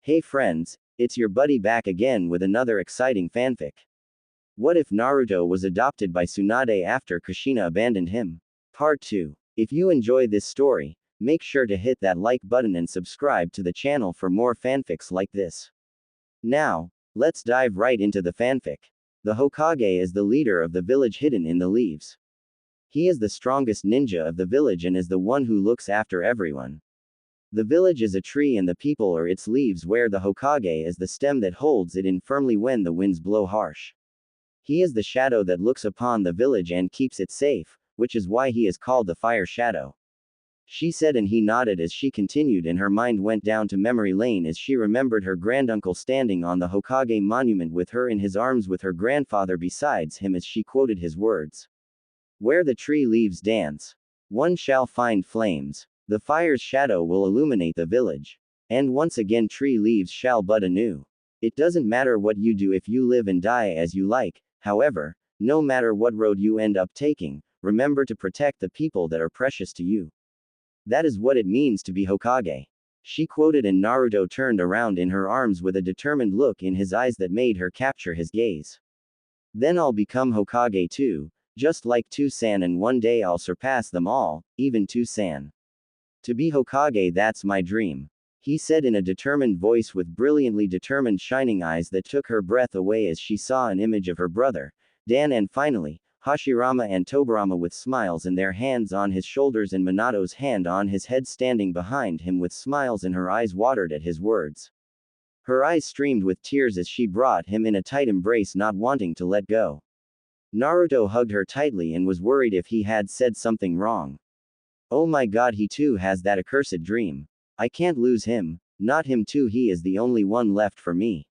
Hey friends, it's your buddy back again with another exciting fanfic. What if Naruto was adopted by Tsunade after Kushina abandoned him? Part 2. If you enjoy this story, make sure to hit that like button and subscribe to the channel for more fanfics like this. Now, let's dive right into the fanfic. The Hokage is the leader of the village hidden in the leaves. He is the strongest ninja of the village and is the one who looks after everyone. The village is a tree and the people are its leaves, where the Hokage is the stem that holds it in firmly when the winds blow harsh. He is the shadow that looks upon the village and keeps it safe, which is why he is called the Fire Shadow. She said, and he nodded as she continued, and her mind went down to memory lane as she remembered her granduncle standing on the Hokage monument with her in his arms with her grandfather besides him as she quoted his words. Where the tree leaves dance, one shall find flames. The fire's shadow will illuminate the village. And once again tree leaves shall bud anew. It doesn't matter what you do if you live and die as you like, however, no matter what road you end up taking, remember to protect the people that are precious to you. That is what it means to be Hokage. She quoted, and Naruto turned around in her arms with a determined look in his eyes that made her capture his gaze. Then I'll become Hokage too, just like Tsunade, and one day I'll surpass them all, even Tsunade. To be Hokage, that's my dream, he said in a determined voice with brilliantly determined shining eyes that took her breath away as she saw an image of her brother, Dan, and finally, Hashirama and Tobirama with smiles in their hands on his shoulders and Minato's hand on his head standing behind him with smiles, and her eyes watered at his words. Her eyes streamed with tears as she brought him in a tight embrace, not wanting to let go. Naruto hugged her tightly and was worried if he had said something wrong. Oh my god, he too has that accursed dream. I can't lose him, not him too, he is the only one left for me.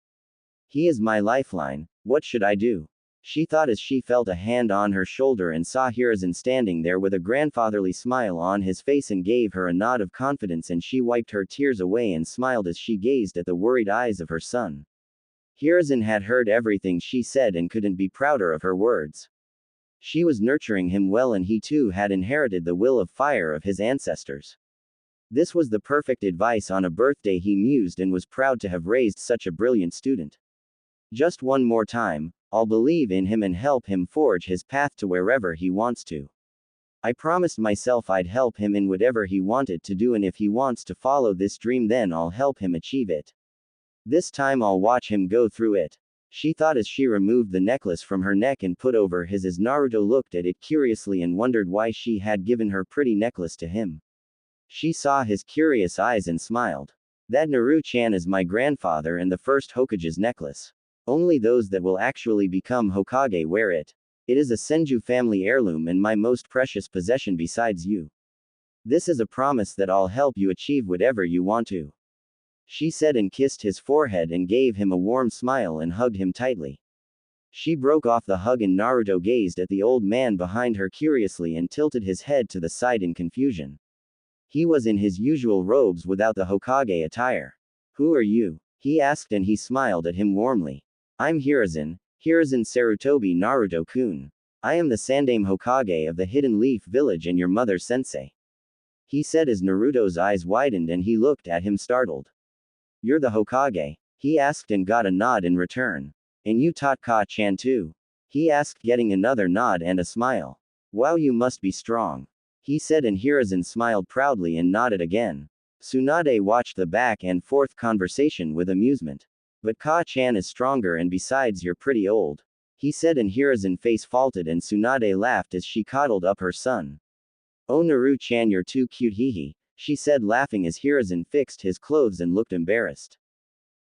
He is my lifeline, what should I do? She thought as she felt a hand on her shoulder and saw Hiruzen standing there with a grandfatherly smile on his face and gave her a nod of confidence, and she wiped her tears away and smiled as she gazed at the worried eyes of her son. Hiruzen had heard everything she said and couldn't be prouder of her words. She was nurturing him well, and he too had inherited the will of fire of his ancestors. This was the perfect advice on a birthday, he mused, and was proud to have raised such a brilliant student. Just one more time, I'll believe in him and help him forge his path to wherever he wants to. I promised myself I'd help him in whatever he wanted to do, and if he wants to follow this dream, then I'll help him achieve it. This time I'll watch him go through it. She thought as she removed the necklace from her neck and put over his as Naruto looked at it curiously and wondered why she had given her pretty necklace to him. She saw his curious eyes and smiled. That Naru-chan is my grandfather and the first Hokage's necklace. Only those that will actually become Hokage wear it. It is a Senju family heirloom and my most precious possession besides you. This is a promise that I'll help you achieve whatever you want to. She said, and kissed his forehead and gave him a warm smile and hugged him tightly. She broke off the hug and Naruto gazed at the old man behind her curiously and tilted his head to the side in confusion. He was in his usual robes without the Hokage attire. Who are you? He asked, and he smiled at him warmly. I'm Hiruzen Sarutobi Naruto-kun. I am the Sandaime Hokage of the Hidden Leaf Village and your mother sensei. He said as Naruto's eyes widened and he looked at him startled. You're the Hokage? He asked and got a nod in return. And you taught Ka-chan too? He asked, getting another nod and a smile. Wow, you must be strong. He said, and Hiruzen smiled proudly and nodded again. Tsunade watched the back and forth conversation with amusement. But Ka-chan is stronger, and besides you're pretty old. He said, and Hiruzen face faulted and Tsunade laughed as she coddled up her son. Oh Naru-chan, you're too cute, hee, she said laughing as Hiruzen fixed his clothes and looked embarrassed.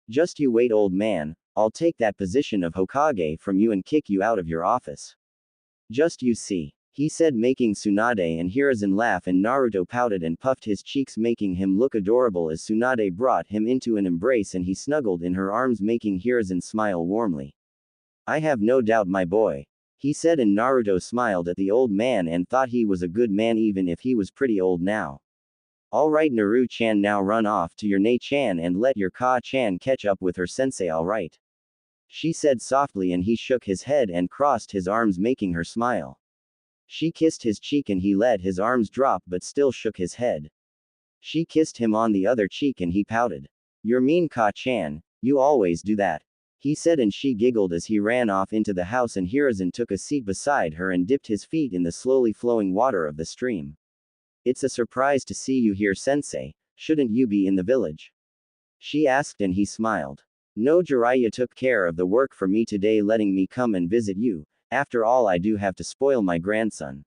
Just you wait, old man, I'll take that position of Hokage from you and kick you out of your office. Just you see, he said, making Tsunade and Hiruzen laugh, and Naruto pouted and puffed his cheeks, making him look adorable as Tsunade brought him into an embrace and he snuggled in her arms, making Hiruzen smile warmly. I have no doubt, my boy, he said, and Naruto smiled at the old man and thought he was a good man even if he was pretty old now. Alright Naru-chan, now run off to your Nei-chan and let your Ka-chan catch up with her sensei, alright? She said softly, and he shook his head and crossed his arms, making her smile. She kissed his cheek and he let his arms drop but still shook his head. She kissed him on the other cheek and he pouted. You're mean, Ka-chan, you always do that. He said, and she giggled as he ran off into the house, and Hiruzen took a seat beside her and dipped his feet in the slowly flowing water of the stream. It's a surprise to see you here, sensei. Shouldn't you be in the village? She asked, and he smiled. No, Jiraiya took care of the work for me today, letting me come and visit you. After all, I do have to spoil my grandson.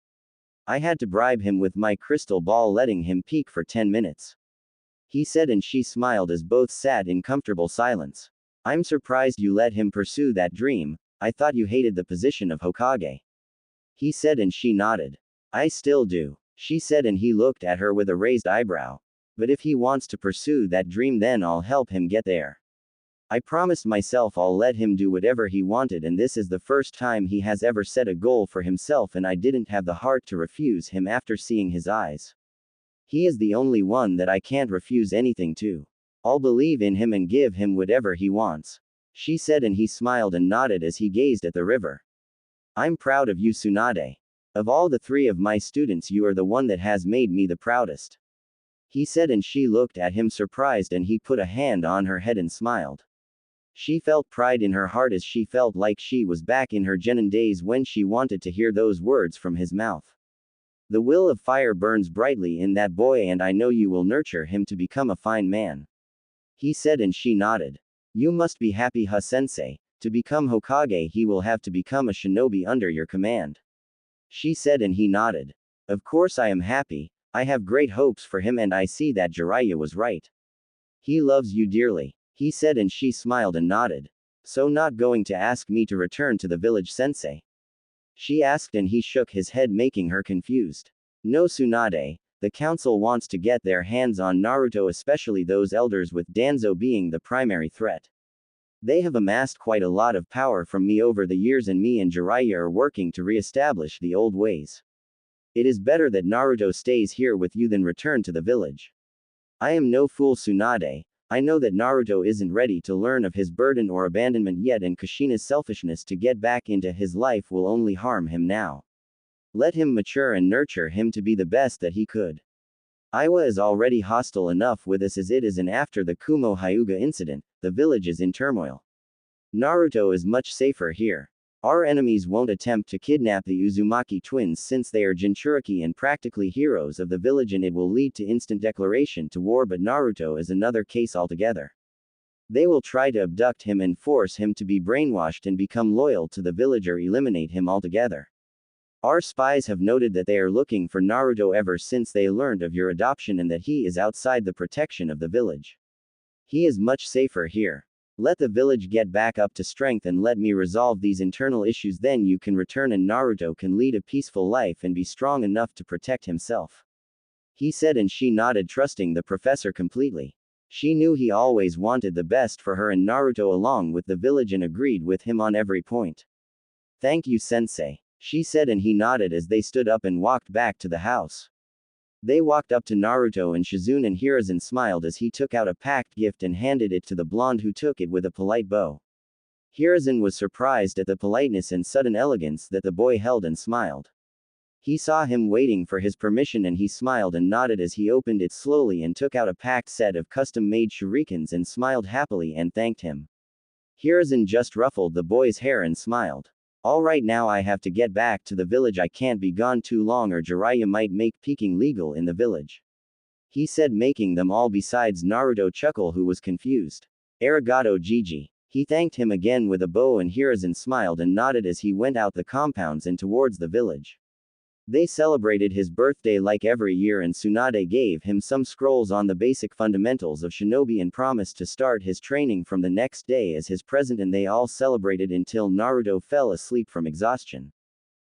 I had to bribe him with my crystal ball, letting him peek for 10 minutes. He said, and she smiled as both sat in comfortable silence. I'm surprised you let him pursue that dream. I thought you hated the position of Hokage. He said, and she nodded. I still do. She said, and he looked at her with a raised eyebrow. But if he wants to pursue that dream, then I'll help him get there. I promised myself I'll let him do whatever he wanted, and this is the first time he has ever set a goal for himself, and I didn't have the heart to refuse him after seeing his eyes. He is the only one that I can't refuse anything to. I'll believe in him and give him whatever he wants. She said, and he smiled and nodded as he gazed at the river. I'm proud of you, Tsunade. Of all the three of my students, you are the one that has made me the proudest. He said, and she looked at him surprised, and he put a hand on her head and smiled. She felt pride in her heart as she felt like she was back in her genin days when she wanted to hear those words from his mouth. The will of fire burns brightly in that boy, and I know you will nurture him to become a fine man. He said, and she nodded. You must be happy, sensei. To become Hokage, he will have to become a shinobi under your command. She said, and he nodded. Of course I am happy. I have great hopes for him, and I see that Jiraiya was right. He loves you dearly. He said, and she smiled and nodded. So not going to ask me to return to the village, sensei? She asked, and he shook his head, making her confused. No, Tsunade. The council wants to get their hands on Naruto, especially those elders, with Danzo being the primary threat. They have amassed quite a lot of power from me over the years, and me and Jiraiya are working to re-establish the old ways. It is better that Naruto stays here with you than return to the village. I am no fool, Tsunade. I know that Naruto isn't ready to learn of his burden or abandonment yet, and Kushina's selfishness to get back into his life will only harm him now. Let him mature and nurture him to be the best that he could. Iwa is already hostile enough with us as it is, and after the Kumo Hyuga incident, the village is in turmoil. Naruto is much safer here. Our enemies won't attempt to kidnap the Uzumaki twins since they are Jinchuriki and practically heroes of the village, and it will lead to instant declaration to war, but Naruto is another case altogether. They will try to abduct him and force him to be brainwashed and become loyal to the village or eliminate him altogether. Our spies have noted that they are looking for Naruto ever since they learned of your adoption and that he is outside the protection of the village. He is much safer here. Let the village get back up to strength and let me resolve these internal issues, then you can return and Naruto can lead a peaceful life and be strong enough to protect himself. He said, and she nodded, trusting the professor completely. She knew he always wanted the best for her and Naruto along with the village, and agreed with him on every point. Thank you, sensei. She said, and he nodded as they stood up and walked back to the house. They walked up to Naruto and Shizune, and Hiruzen smiled as he took out a packed gift and handed it to the blonde, who took it with a polite bow. Hiruzen was surprised at the politeness and sudden elegance that the boy held and smiled. He saw him waiting for his permission, and he smiled and nodded as he opened it slowly and took out a packed set of custom-made shurikens and smiled happily and thanked him. Hiruzen just ruffled the boy's hair and smiled. All right, now I have to get back to the village. I can't be gone too long or Jiraiya might make peeking legal in the village. He said, making them all besides Naruto chuckle, who was confused. Arigato, Gigi. He thanked him again with a bow, and Hiruzen smiled and nodded as he went out the compounds and towards the village. They celebrated his birthday like every year, and Tsunade gave him some scrolls on the basic fundamentals of shinobi and promised to start his training from the next day as his present, and they all celebrated until Naruto fell asleep from exhaustion.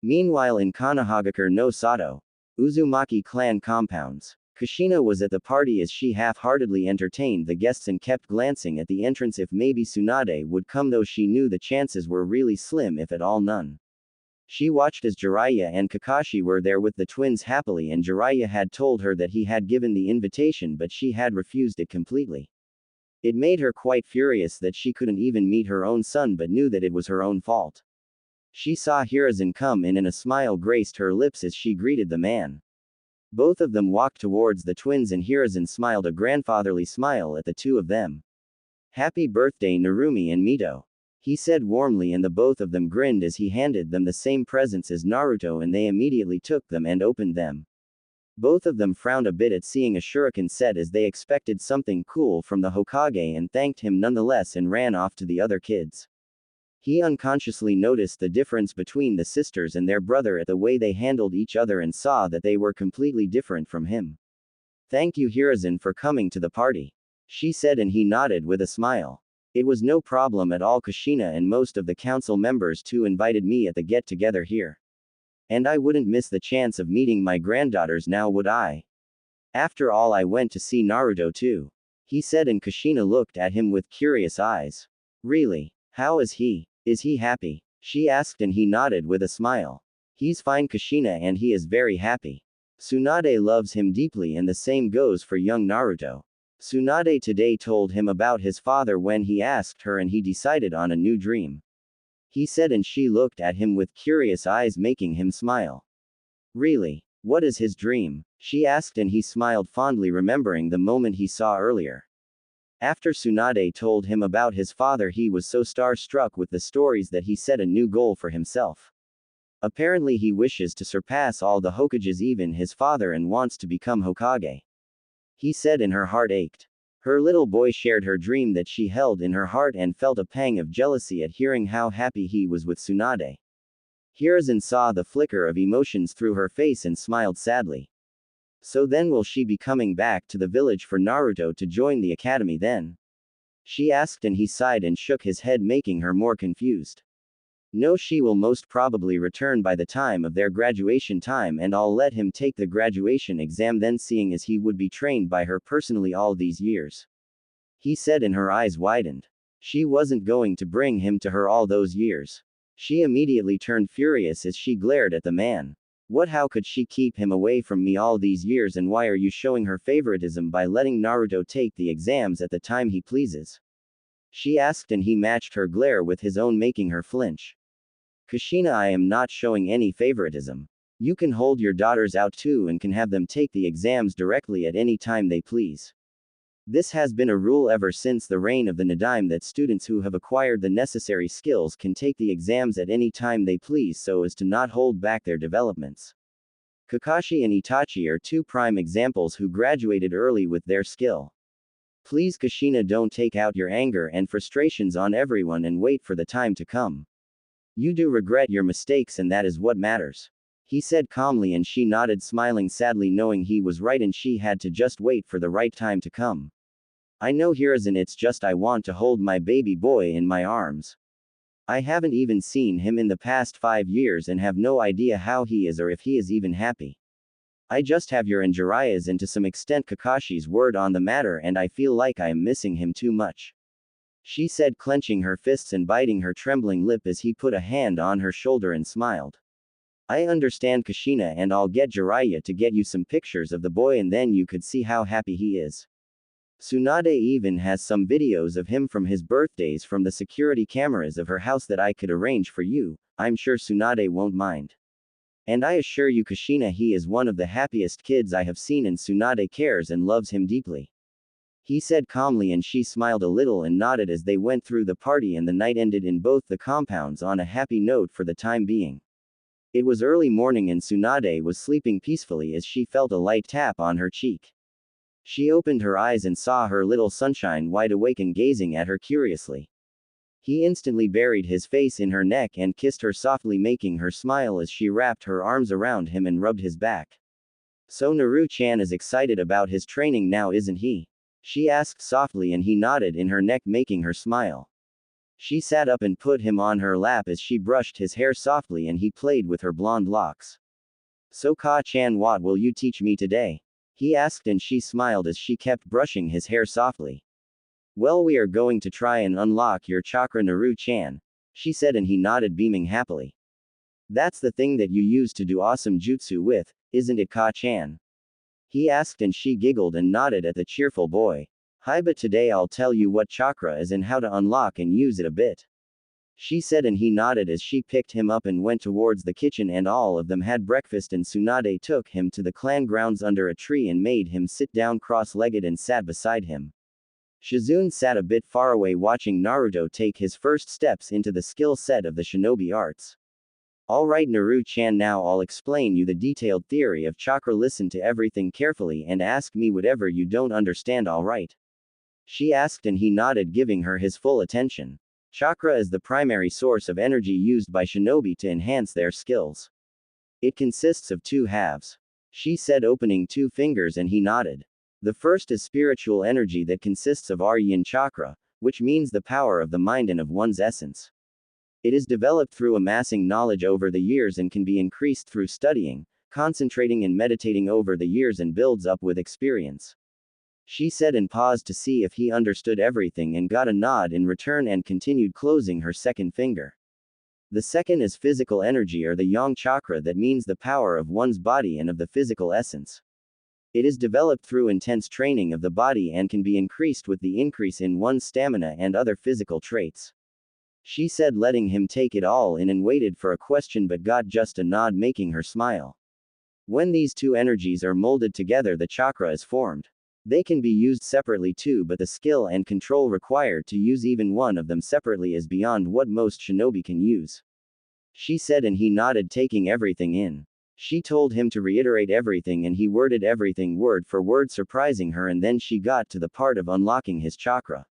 Meanwhile, in Konohagakure no Sato, Uzumaki clan compounds, Kushina was at the party as she half-heartedly entertained the guests and kept glancing at the entrance if maybe Tsunade would come, though she knew the chances were really slim, if at all none. She watched as Jiraiya and Kakashi were there with the twins happily, and Jiraiya had told her that he had given the invitation, but she had refused it completely. It made her quite furious that she couldn't even meet her own son, but knew that it was her own fault. She saw Hiruzen come in, and a smile graced her lips as she greeted the man. Both of them walked towards the twins, and Hiruzen smiled a grandfatherly smile at the two of them. Happy birthday Narumi and Mito. He said warmly, and the both of them grinned as he handed them the same presents as Naruto, and they immediately took them and opened them. Both of them frowned a bit at seeing a shuriken set, as they expected something cool from the Hokage, and thanked him nonetheless and ran off to the other kids. He unconsciously noticed the difference between the sisters and their brother at the way they handled each other, and saw that they were completely different from him. Thank you Hiruzen for coming to the party, she said, and he nodded with a smile. It was no problem at all. Kushina and most of the council members too invited me at the get-together here. And I wouldn't miss the chance of meeting my granddaughters now, would I? After all, I went to see Naruto too, he said, and Kushina looked at him with curious eyes. Really? How is he? Is he happy? She asked, and he nodded with a smile. He's fine Kushina, and he is very happy. Tsunade loves him deeply, and the same goes for young Naruto. Tsunade today told him about his father when he asked her, and he decided on a new dream, he said, and she looked at him with curious eyes, making him smile. Really? What is his dream? She asked, and he smiled fondly, remembering the moment he saw earlier. After Tsunade told him about his father, he was so starstruck with the stories that he set a new goal for himself. Apparently he wishes to surpass all the Hokages, even his father, and wants to become Hokage, he said, and her heart ached. Her little boy shared her dream that she held in her heart, and felt a pang of jealousy at hearing how happy he was with Tsunade. Hiruzen saw the flicker of emotions through her face and smiled sadly. So then, will she be coming back to the village for Naruto to join the academy then? She asked, and he sighed and shook his head, making her more confused. No, she will most probably return by the time of their graduation time, and I'll let him take the graduation exam then, seeing as he would be trained by her personally all these years, he said, and her eyes widened. She wasn't going to bring him to her all those years. She immediately turned furious as she glared at the man. What? How could she keep him away from me all these years, and why are you showing her favoritism by letting Naruto take the exams at the time he pleases? She asked, and he matched her glare with his own, making her flinch. Kushina, I am not showing any favoritism. You can hold your daughters out too, and can have them take the exams directly at any time they please. This has been a rule ever since the reign of the Nadaime, that students who have acquired the necessary skills can take the exams at any time they please, so as to not hold back their developments. Kakashi and Itachi are two prime examples who graduated early with their skill. Please Kushina, don't take out your anger and frustrations on everyone, and wait for the time to come. You do regret your mistakes, and that is what matters, he said calmly, and she nodded, smiling sadly, knowing he was right and she had to just wait for the right time to come. I know Hiruzen, it's just I want to hold my baby boy in my arms. I haven't even seen him in the past 5 years and have no idea how he is, or if he is even happy. I just have your and Jiraiya's, and to some extent Kakashi's word on the matter, and I feel like I am missing him too much, she said, clenching her fists and biting her trembling lip as he put a hand on her shoulder and smiled. I understand Kushina, and I'll get Jiraiya to get you some pictures of the boy, and then you could see how happy he is. Tsunade even has some videos of him from his birthdays from the security cameras of her house that I could arrange for you. I'm sure Tsunade won't mind. And I assure you Kushina, he is one of the happiest kids I have seen, and Tsunade cares and loves him deeply, he said calmly, and she smiled a little and nodded as they went through the party, and the night ended in both the compounds on a happy note for the time being. It was early morning, and Tsunade was sleeping peacefully as she felt a light tap on her cheek. She opened her eyes and saw her little sunshine wide awake and gazing at her curiously. He instantly buried his face in her neck and kissed her softly, making her smile as she wrapped her arms around him and rubbed his back. So Naru-chan is excited about his training now, isn't he? She asked softly, and he nodded in her neck, making her smile. She sat up and put him on her lap as she brushed his hair softly, and he played with her blonde locks. So Ka-chan, what will you teach me today? He asked, and she smiled as she kept brushing his hair softly. Well, we are going to try and unlock your chakra, Naru-chan, she said, and he nodded, beaming happily. That's the thing that you use to do awesome jutsu with, isn't it, Ka-chan? He asked, and she giggled and nodded at the cheerful boy. Hi, but today I'll tell you what chakra is and how to unlock and use it a bit, she said, and he nodded as she picked him up and went towards the kitchen, and all of them had breakfast, and Tsunade took him to the clan grounds under a tree and made him sit down cross-legged and sat beside him. Shizune sat a bit far away watching Naruto take his first steps into the skill set of the shinobi arts. Alright Naru-chan, now I'll explain you the detailed theory of chakra. Listen to everything carefully and ask me whatever you don't understand, alright? She asked and he nodded, giving her his full attention. Chakra is the primary source of energy used by shinobi to enhance their skills. It consists of two halves. She said, opening two fingers, and he nodded. The first is spiritual energy that consists of yin chakra, which means the power of the mind and of one's essence. It is developed through amassing knowledge over the years and can be increased through studying, concentrating and meditating over the years, and builds up with experience. She said and paused to see if he understood everything and got a nod in return and continued, closing her second finger. The second is physical energy, or the yang chakra, that means the power of one's body and of the physical essence. It is developed through intense training of the body and can be increased with the increase in one's stamina and other physical traits. She said, letting him take it all in, and waited for a question but got just a nod, making her smile. When these two energies are molded together, the chakra is formed. They can be used separately too, but the skill and control required to use even one of them separately is beyond what most shinobi can use. She said and he nodded, taking everything in. She told him to reiterate everything and he worded everything word for word, surprising her, and then she got to the part of unlocking his chakra.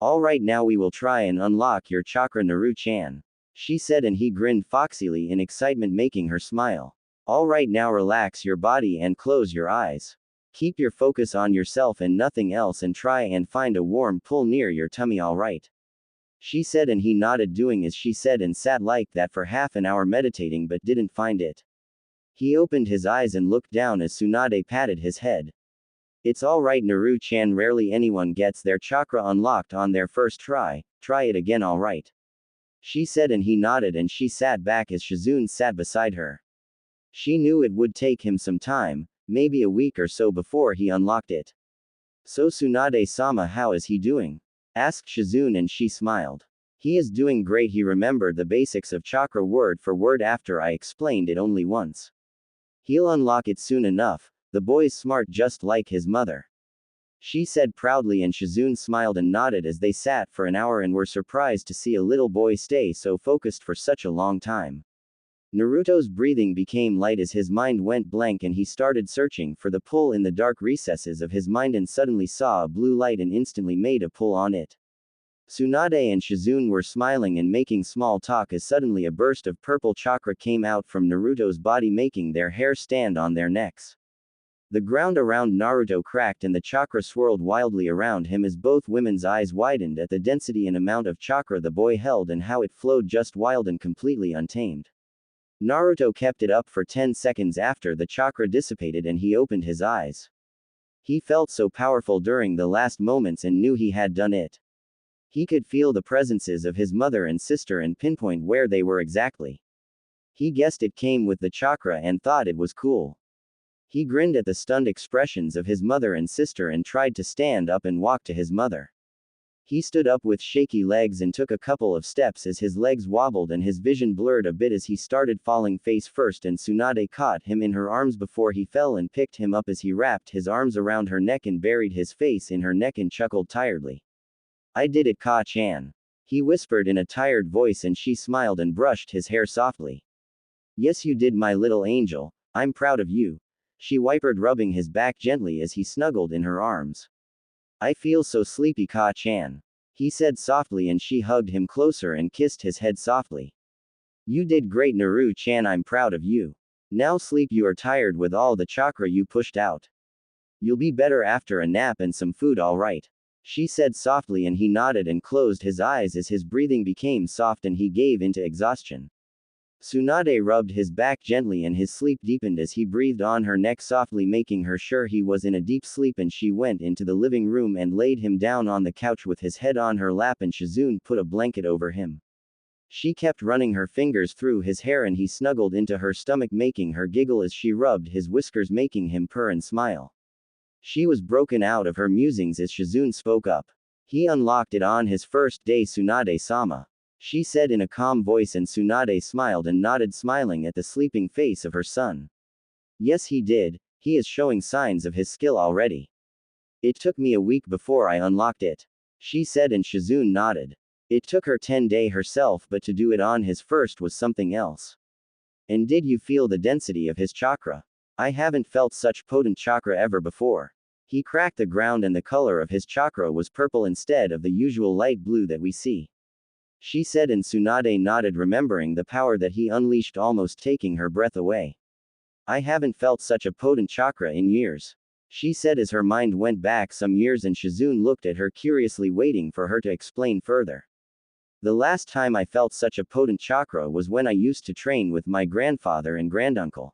Alright, now we will try and unlock your chakra, Naru-chan. She said and he grinned foxily in excitement, making her smile. Alright, now relax your body and close your eyes. Keep your focus on yourself and nothing else, and try and find a warm pull near your tummy, alright? She said and he nodded, doing as she said, and sat like that for half an hour meditating but didn't find it. He opened his eyes and looked down as Tsunade patted his head. It's alright Naru-chan, rarely anyone gets their chakra unlocked on their first try it again, alright? She said and he nodded, and she sat back as Shizune sat beside her. She knew it would take him some time, maybe a week or so, before he unlocked it. So Tsunade-sama, how is he doing? Asked Shizune, and she smiled. He is doing great. He remembered the basics of chakra word for word after I explained it only once. He'll unlock it soon enough. The boy's smart just like his mother. She said proudly, and Shizune smiled and nodded as they sat for an hour and were surprised to see a little boy stay so focused for such a long time. Naruto's breathing became light as his mind went blank, and he started searching for the pull in the dark recesses of his mind, and suddenly saw a blue light and instantly made a pull on it. Tsunade and Shizune were smiling and making small talk as suddenly a burst of purple chakra came out from Naruto's body, making their hair stand on their necks. The ground around Naruto cracked and the chakra swirled wildly around him as both women's eyes widened at the density and amount of chakra the boy held and how it flowed just wild and completely untamed. Naruto kept it up for 10 seconds after the chakra dissipated and he opened his eyes. He felt so powerful during the last moments and knew he had done it. He could feel the presences of his mother and sister and pinpoint where they were exactly. He guessed it came with the chakra and thought it was cool. He grinned at the stunned expressions of his mother and sister and tried to stand up and walk to his mother. He stood up with shaky legs and took a couple of steps as his legs wobbled and his vision blurred a bit as he started falling face first, and Tsunade caught him in her arms before he fell and picked him up as he wrapped his arms around her neck and buried his face in her neck and chuckled tiredly. I did it, Ka-chan. He whispered in a tired voice, and she smiled and brushed his hair softly. Yes, you did, my little angel. I'm proud of you. She whimpered, rubbing his back gently as he snuggled in her arms. I feel so sleepy, Ka-chan. He said softly, and she hugged him closer and kissed his head softly. You did great, Naru-chan, I'm proud of you. Now sleep, you are tired with all the chakra you pushed out. You'll be better after a nap and some food, alright? She said softly, and he nodded and closed his eyes as his breathing became soft and he gave into exhaustion. Tsunade rubbed his back gently and his sleep deepened as he breathed on her neck softly, making her sure he was in a deep sleep, and she went into the living room and laid him down on the couch with his head on her lap, and Shizune put a blanket over him. She kept running her fingers through his hair and he snuggled into her stomach, making her giggle as she rubbed his whiskers, making him purr and smile. She was broken out of her musings as Shizune spoke up. He unlocked it on his first day, Tsunade-sama. She said in a calm voice, and Tsunade smiled and nodded, smiling at the sleeping face of her son. Yes, he did. He is showing signs of his skill already. It took me a week before I unlocked it. She said, and Shizune nodded. It took her 10 days herself, but to do it on his first was something else. And did you feel the density of his chakra? I haven't felt such potent chakra ever before. He cracked the ground and the color of his chakra was purple instead of the usual light blue that we see. She said, and Tsunade nodded, remembering the power that he unleashed, almost taking her breath away. I haven't felt such a potent chakra in years. She said as her mind went back some years, and Shizune looked at her curiously, waiting for her to explain further. The last time I felt such a potent chakra was when I used to train with my grandfather and granduncle.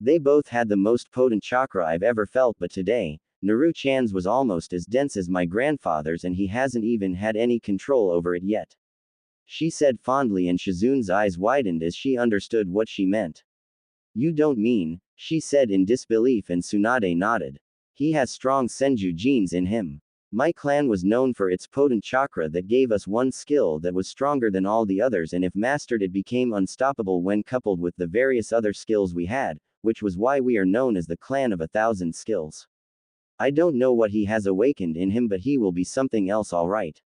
They both had the most potent chakra I've ever felt, but today, Naru-chan's was almost as dense as my grandfather's, and he hasn't even had any control over it yet. She said fondly, and Shizune's eyes widened as she understood what she meant. You don't mean, she said in disbelief, and Tsunade nodded. He has strong Senju genes in him. My clan was known for its potent chakra that gave us one skill that was stronger than all the others, and if mastered it became unstoppable when coupled with the various other skills we had, which was why we are known as the clan of 1,000 skills. I don't know what he has awakened in him, but he will be something else, all right.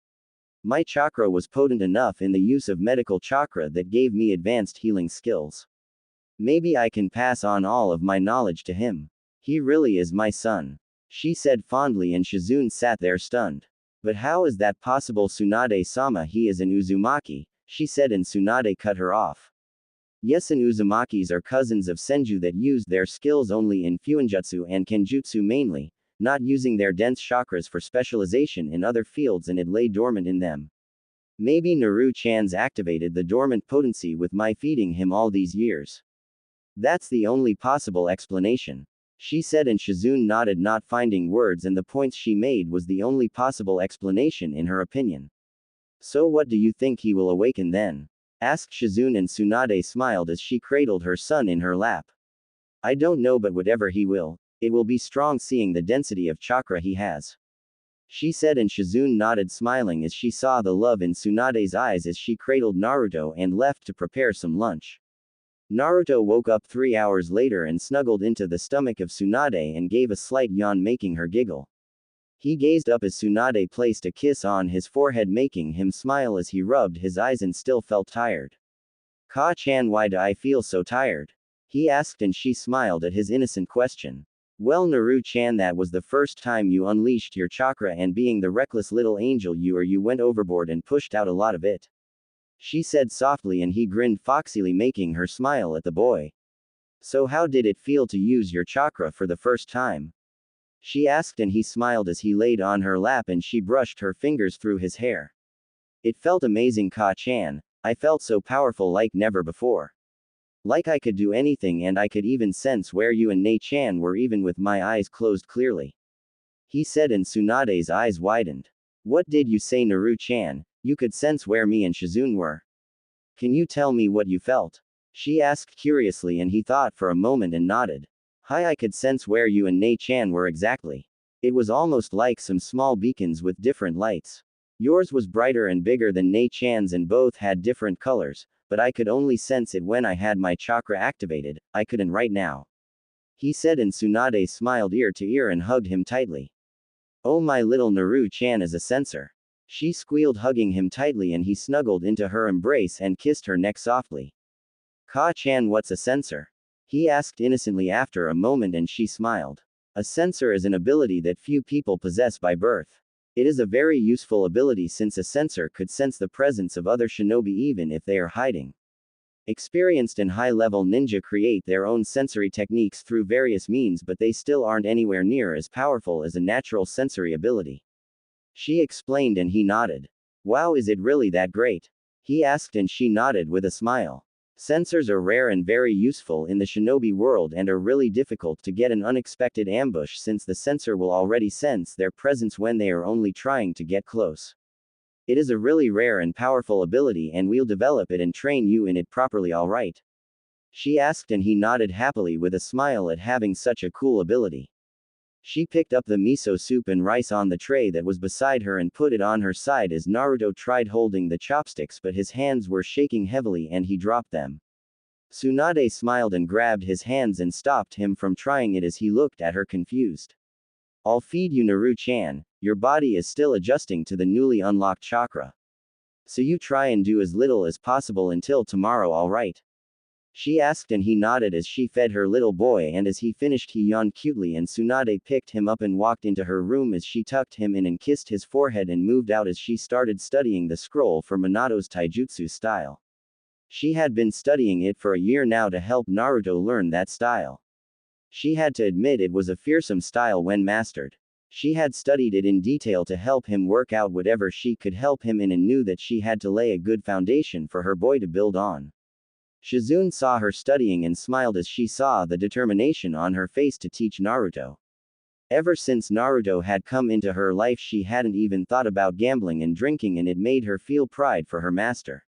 My chakra was potent enough in the use of medical chakra that gave me advanced healing skills. Maybe I can pass on all of my knowledge to him. He really is my son. She said fondly, and Shizune sat there stunned. But how is that possible, Tsunade-sama? He is an Uzumaki, she said, and Tsunade cut her off. Yes, and Uzumakis are cousins of Senju that use their skills only in Fuinjutsu and Kenjutsu mainly, not using their dense chakras for specialization in other fields, and it lay dormant in them. Maybe Naru-chan's activated the dormant potency with my feeding him all these years. That's the only possible explanation, she said, and Shizune nodded, not finding words, and the points she made was the only possible explanation in her opinion. So what do you think he will awaken then? Asked Shizune, and Tsunade smiled as she cradled her son in her lap. I don't know, but whatever he will, it will be strong, seeing the density of chakra he has. She said, and Shizune nodded, smiling as she saw the love in Tsunade's eyes as she cradled Naruto and left to prepare some lunch. Naruto woke up 3 hours later and snuggled into the stomach of Tsunade and gave a slight yawn, making her giggle. He gazed up as Tsunade placed a kiss on his forehead, making him smile as he rubbed his eyes and still felt tired. Ka-chan, why do I feel so tired? He asked, and she smiled at his innocent question. Well, Naru-chan, that was the first time you unleashed your chakra, and being the reckless little angel you went overboard and pushed out a lot of it. She said softly, and he grinned foxily, making her smile at the boy. So how did it feel to use your chakra for the first time? She asked, and he smiled as he laid on her lap and she brushed her fingers through his hair. It felt amazing, Ka-chan. I felt so powerful like never before. Like I could do anything, and I could even sense where you and Nei-chan were even with my eyes closed clearly. He said, and Tsunade's eyes widened. What did you say, Naru-chan? You could sense where me and Shizune were. Can you tell me what you felt? She asked curiously, and he thought for a moment and nodded. Hi, I could sense where you and Nei-chan were exactly. It was almost like some small beacons with different lights. Yours was brighter and bigger than Nei-chan's, and both had different colors, but I could only sense it when I had my chakra activated. I couldn't right now. He said, and Tsunade smiled ear to ear and hugged him tightly. Oh, my little Naru-chan is a sensor. She squealed, hugging him tightly, and he snuggled into her embrace and kissed her neck softly. Ka-chan, what's a sensor? He asked innocently after a moment, and she smiled. A sensor is an ability that few people possess by birth. It is a very useful ability, since a sensor could sense the presence of other shinobi even if they are hiding. Experienced and high-level ninja create their own sensory techniques through various means, but they still aren't anywhere near as powerful as a natural sensory ability. She explained, and he nodded. Wow, is it really that great? He asked, and she nodded with a smile. Sensors are rare and very useful in the shinobi world, and are really difficult to get an unexpected ambush, since the sensor will already sense their presence when they are only trying to get close. It is a really rare and powerful ability, and we'll develop it and train you in it properly, alright? She asked, and he nodded happily with a smile at having such a cool ability. She picked up the miso soup and rice on the tray that was beside her and put it on her side as Naruto tried holding the chopsticks, but his hands were shaking heavily and he dropped them. Tsunade smiled and grabbed his hands and stopped him from trying it as he looked at her confused. I'll feed you Naru-chan, your body is still adjusting to the newly unlocked chakra. So you try and do as little as possible until tomorrow, alright? She asked and he nodded as she fed her little boy, and as he finished he yawned cutely and Tsunade picked him up and walked into her room as she tucked him in and kissed his forehead and moved out as she started studying the scroll for Minato's taijutsu style. She had been studying it for a year now to help Naruto learn that style. She had to admit it was a fearsome style when mastered. She had studied it in detail to help him work out whatever she could help him in and knew that she had to lay a good foundation for her boy to build on. Shizune saw her studying and smiled as she saw the determination on her face to teach Naruto. Ever since Naruto had come into her life she hadn't even thought about gambling and drinking, and it made her feel pride for her master.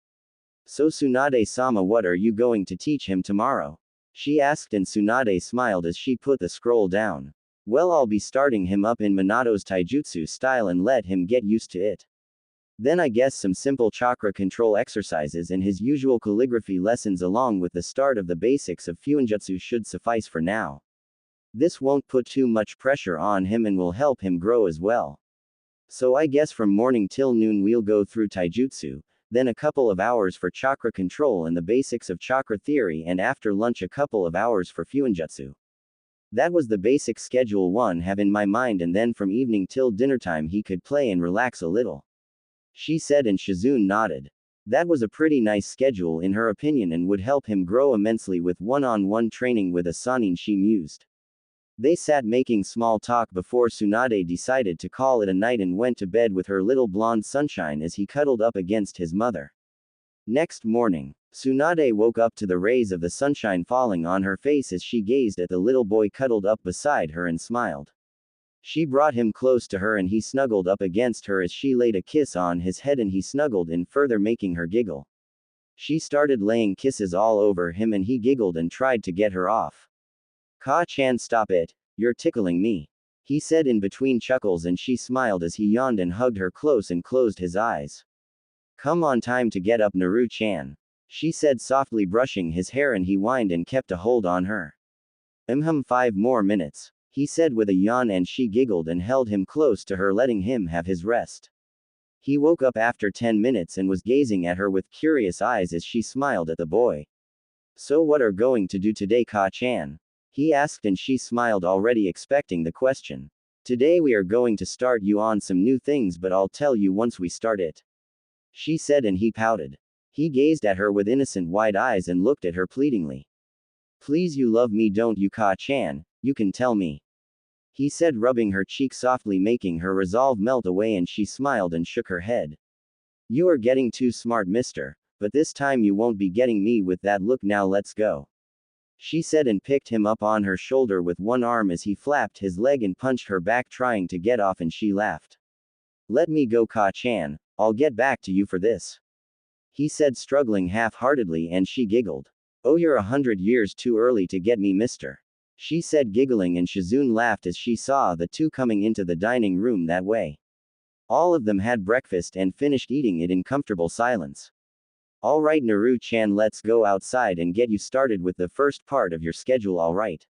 So Tsunade-sama, what are you going to teach him tomorrow? She asked and Tsunade smiled as she put the scroll down. Well, I'll be starting him up in Minato's taijutsu style and let him get used to it. Then I guess some simple chakra control exercises and his usual calligraphy lessons along with the start of the basics of fuinjutsu should suffice for now. This won't put too much pressure on him and will help him grow as well. So I guess from morning till noon we'll go through taijutsu, then a couple of hours for chakra control and the basics of chakra theory, and after lunch a couple of hours for fuinjutsu. That was the basic schedule one have in my mind, and then from evening till dinnertime he could play and relax a little. She said and Shizune nodded. That was a pretty nice schedule in her opinion and would help him grow immensely with one-on-one training with a Sanin, she mused. They sat making small talk before Tsunade decided to call it a night and went to bed with her little blonde sunshine as he cuddled up against his mother. Next morning, Tsunade woke up to the rays of the sunshine falling on her face as she gazed at the little boy cuddled up beside her and smiled. She brought him close to her and he snuggled up against her as she laid a kiss on his head and he snuggled in further, making her giggle. She started laying kisses all over him and he giggled and tried to get her off. Ka-chan, stop it, you're tickling me, he said in between chuckles, and she smiled as he yawned and hugged her close and closed his eyes. Come on, time to get up, Naru-chan, she said softly, brushing his hair, and he whined and kept a hold on her. 5 more minutes, he said with a yawn, and she giggled and held him close to her, letting him have his rest. He woke up after 10 minutes and was gazing at her with curious eyes as she smiled at the boy. So what are going to do today, Ka-chan? He asked and she smiled, already expecting the question. Today we are going to start you on some new things, but I'll tell you once we start it, she said, and he pouted. He gazed at her with innocent wide eyes and looked at her pleadingly. Please, you love me, don't you, Ka-chan? You can tell me, he said, rubbing her cheek softly, making her resolve melt away, and she smiled and shook her head. You are getting too smart, mister, but this time you won't be getting me with that look. Now let's go, she said, and picked him up on her shoulder with one arm as he flapped his leg and punched her back, trying to get off, and she laughed. Let me go, Ka-chan, I'll get back to you for this, he said, struggling half-heartedly, and she giggled. Oh, you're 100 years too early to get me, mister, she said, giggling, and Shizune laughed as she saw the two coming into the dining room that way. All of them had breakfast and finished eating it in comfortable silence. Alright, Naru-chan, let's go outside and get you started with the first part of your schedule, alright,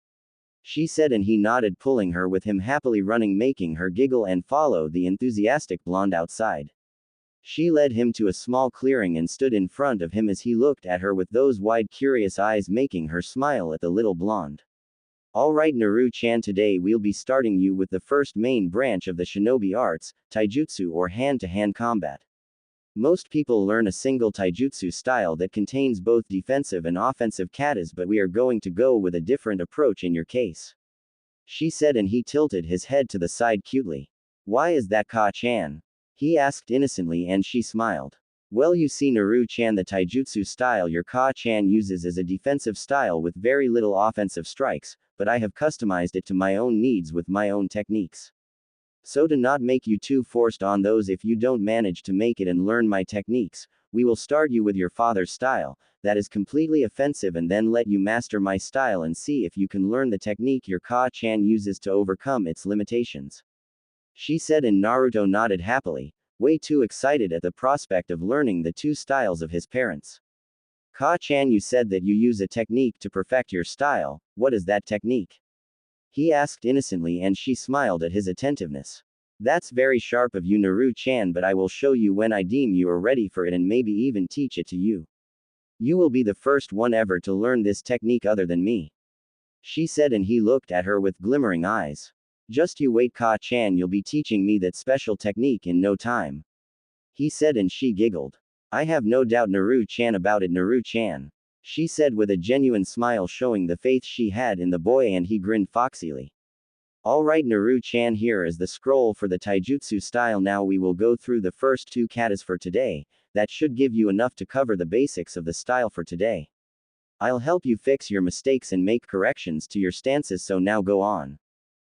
she said, and he nodded, pulling her with him, happily running, making her giggle and follow the enthusiastic blonde outside. She led him to a small clearing and stood in front of him as he looked at her with those wide, curious eyes, making her smile at the little blonde. Alright, Naru-chan, today we'll be starting you with the first main branch of the shinobi arts, taijutsu, or hand-to-hand combat. Most people learn a single taijutsu style that contains both defensive and offensive katas, but we are going to go with a different approach in your case, she said, and he tilted his head to the side cutely. Why is that, Ka-chan? He asked innocently, and she smiled. Well, you see, Naru-chan, the taijutsu style your Ka-chan uses is a defensive style with very little offensive strikes, but I have customized it to my own needs with my own techniques. So to not make you too forced on those, if you don't manage to make it and learn my techniques, we will start you with your father's style, that is completely offensive, and then let you master my style and see if you can learn the technique your Ka-chan uses to overcome its limitations, she said, and Naruto nodded happily, way too excited at the prospect of learning the two styles of his parents. Ka-chan, you said that you use a technique to perfect your style. What is that technique? He asked innocently and she smiled at his attentiveness. That's very sharp of you, Naru-chan, but I will show you when I deem you are ready for it and maybe even teach it to you. You will be the first one ever to learn this technique other than me. She said, and he looked at her with glimmering eyes. Just you wait, Ka-chan, you'll be teaching me that special technique in no time. He said, and she giggled. I have no doubt, Naru-chan, about it, Naru-chan. She said with a genuine smile showing the faith she had in the boy, and he grinned foxily. Alright, Naru-chan, here is the scroll for the taijutsu style. Now we will go through the first 2 katas for today. That should give you enough to cover the basics of the style for today. I'll help you fix your mistakes and make corrections to your stances, so now go on.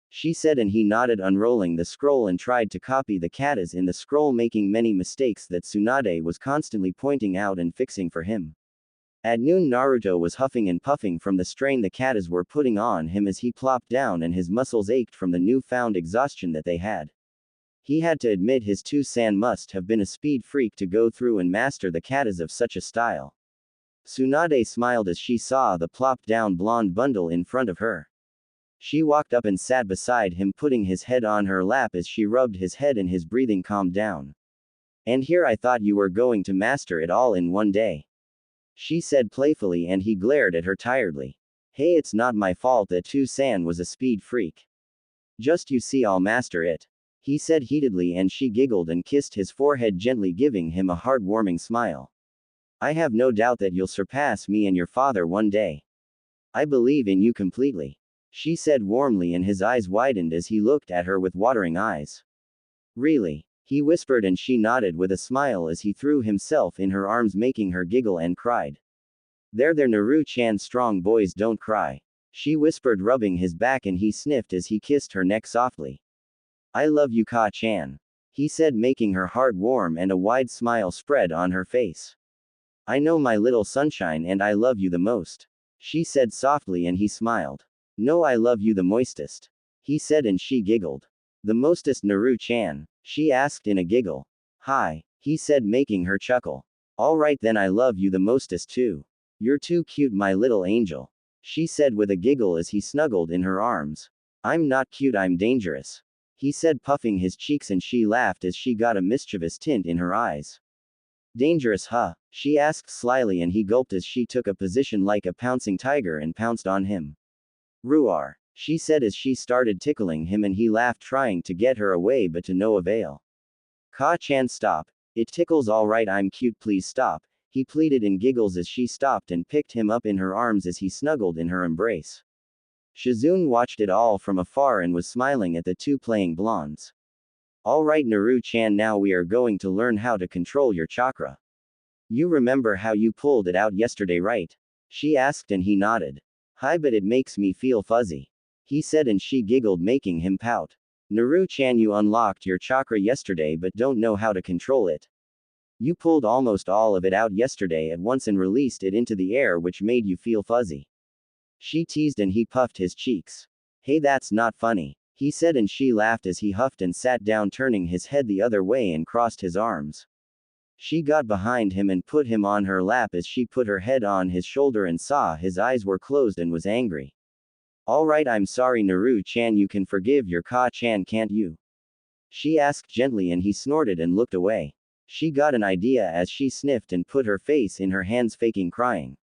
She said, and he nodded, unrolling the scroll and tried to copy the katas in the scroll, making many mistakes that Tsunade was constantly pointing out and fixing for him. At noon, Naruto was huffing and puffing from the strain the katas were putting on him as he plopped down, and his muscles ached from the newfound exhaustion that they had. He had to admit his Tsunade must have been a speed freak to go through and master the katas of such a style. Tsunade smiled as she saw the plopped-down blonde bundle in front of her. She walked up and sat beside him, putting his head on her lap as she rubbed his head, and his breathing calmed down. And here I thought you were going to master it all in one day. She said playfully, and he glared at her tiredly. Hey, it's not my fault that Tsunade was a speed freak. Just you see, I'll master it. He said heatedly, and she giggled and kissed his forehead gently, giving him a heart-warming smile. I have no doubt that you'll surpass me and your father one day. I believe in you completely. She said warmly, and his eyes widened as he looked at her with watering eyes. Really? He whispered, and she nodded with a smile as he threw himself in her arms, making her giggle and cried. There, Naru-chan, strong boys don't cry. She whispered, rubbing his back, and he sniffed as he kissed her neck softly. I love you, Ka-chan. He said, making her heart warm, and a wide smile spread on her face. I know, my little sunshine, and I love you the most. She said softly, and he smiled. No, I love you the moistest. He said, and she giggled. The mostest, Naru-chan? She asked in a giggle. Hi, he said, making her chuckle. Alright then, I love you the mostest too. You're too cute, my little angel. She said with a giggle as he snuggled in her arms. I'm not cute, I'm dangerous. He said, puffing his cheeks, and she laughed as she got a mischievous tint in her eyes. Dangerous, huh? She asked slyly, and he gulped as she took a position like a pouncing tiger and pounced on him. Ruar, she said as she started tickling him, and he laughed, trying to get her away but to no avail. Ka-chan, stop. It tickles all right, I'm cute, please stop. He pleaded in giggles as she stopped and picked him up in her arms as he snuggled in her embrace. Shizune watched it all from afar and was smiling at the two playing blondes. Alright, Naru-chan, now we are going to learn how to control your chakra. You remember how you pulled it out yesterday, right? She asked, and he nodded. Hi, but it makes me feel fuzzy. He said, and she giggled, making him pout. Naru-chan, you unlocked your chakra yesterday but don't know how to control it. You pulled almost all of it out yesterday at once and released it into the air, which made you feel fuzzy. She teased, and he puffed his cheeks. Hey, that's not funny. He said, and she laughed as he huffed and sat down, turning his head the other way and crossed his arms. She got behind him and put him on her lap as she put her head on his shoulder and saw his eyes were closed and was angry. Alright, I'm sorry, Naru-chan, you can forgive your Ka-chan, can't you? She asked gently, and he snorted and looked away. She got an idea as she sniffed and put her face in her hands, faking crying.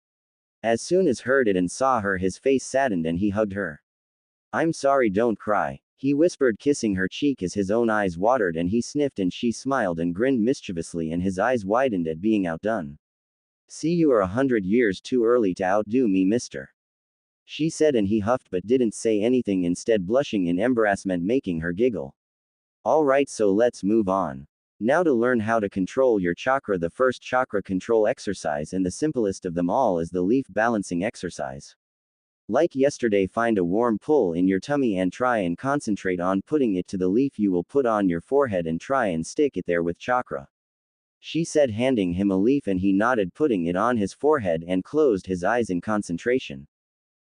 As soon as heard it and saw her, his face saddened and he hugged her. I'm sorry, don't cry. He whispered, kissing her cheek as his own eyes watered, and he sniffed, and she smiled and grinned mischievously, and his eyes widened at being outdone. See, you are 100 years too early to outdo me, mister. She said, and he huffed but didn't say anything, instead blushing in embarrassment, making her giggle. Alright, so let's move on. Now to learn how to control your chakra, the first chakra control exercise and the simplest of them all is the leaf balancing exercise. Like yesterday, find a warm pull in your tummy and try and concentrate on putting it to the leaf you will put on your forehead and try and stick it there with chakra. She said, handing him a leaf, and he nodded, putting it on his forehead and closed his eyes in concentration.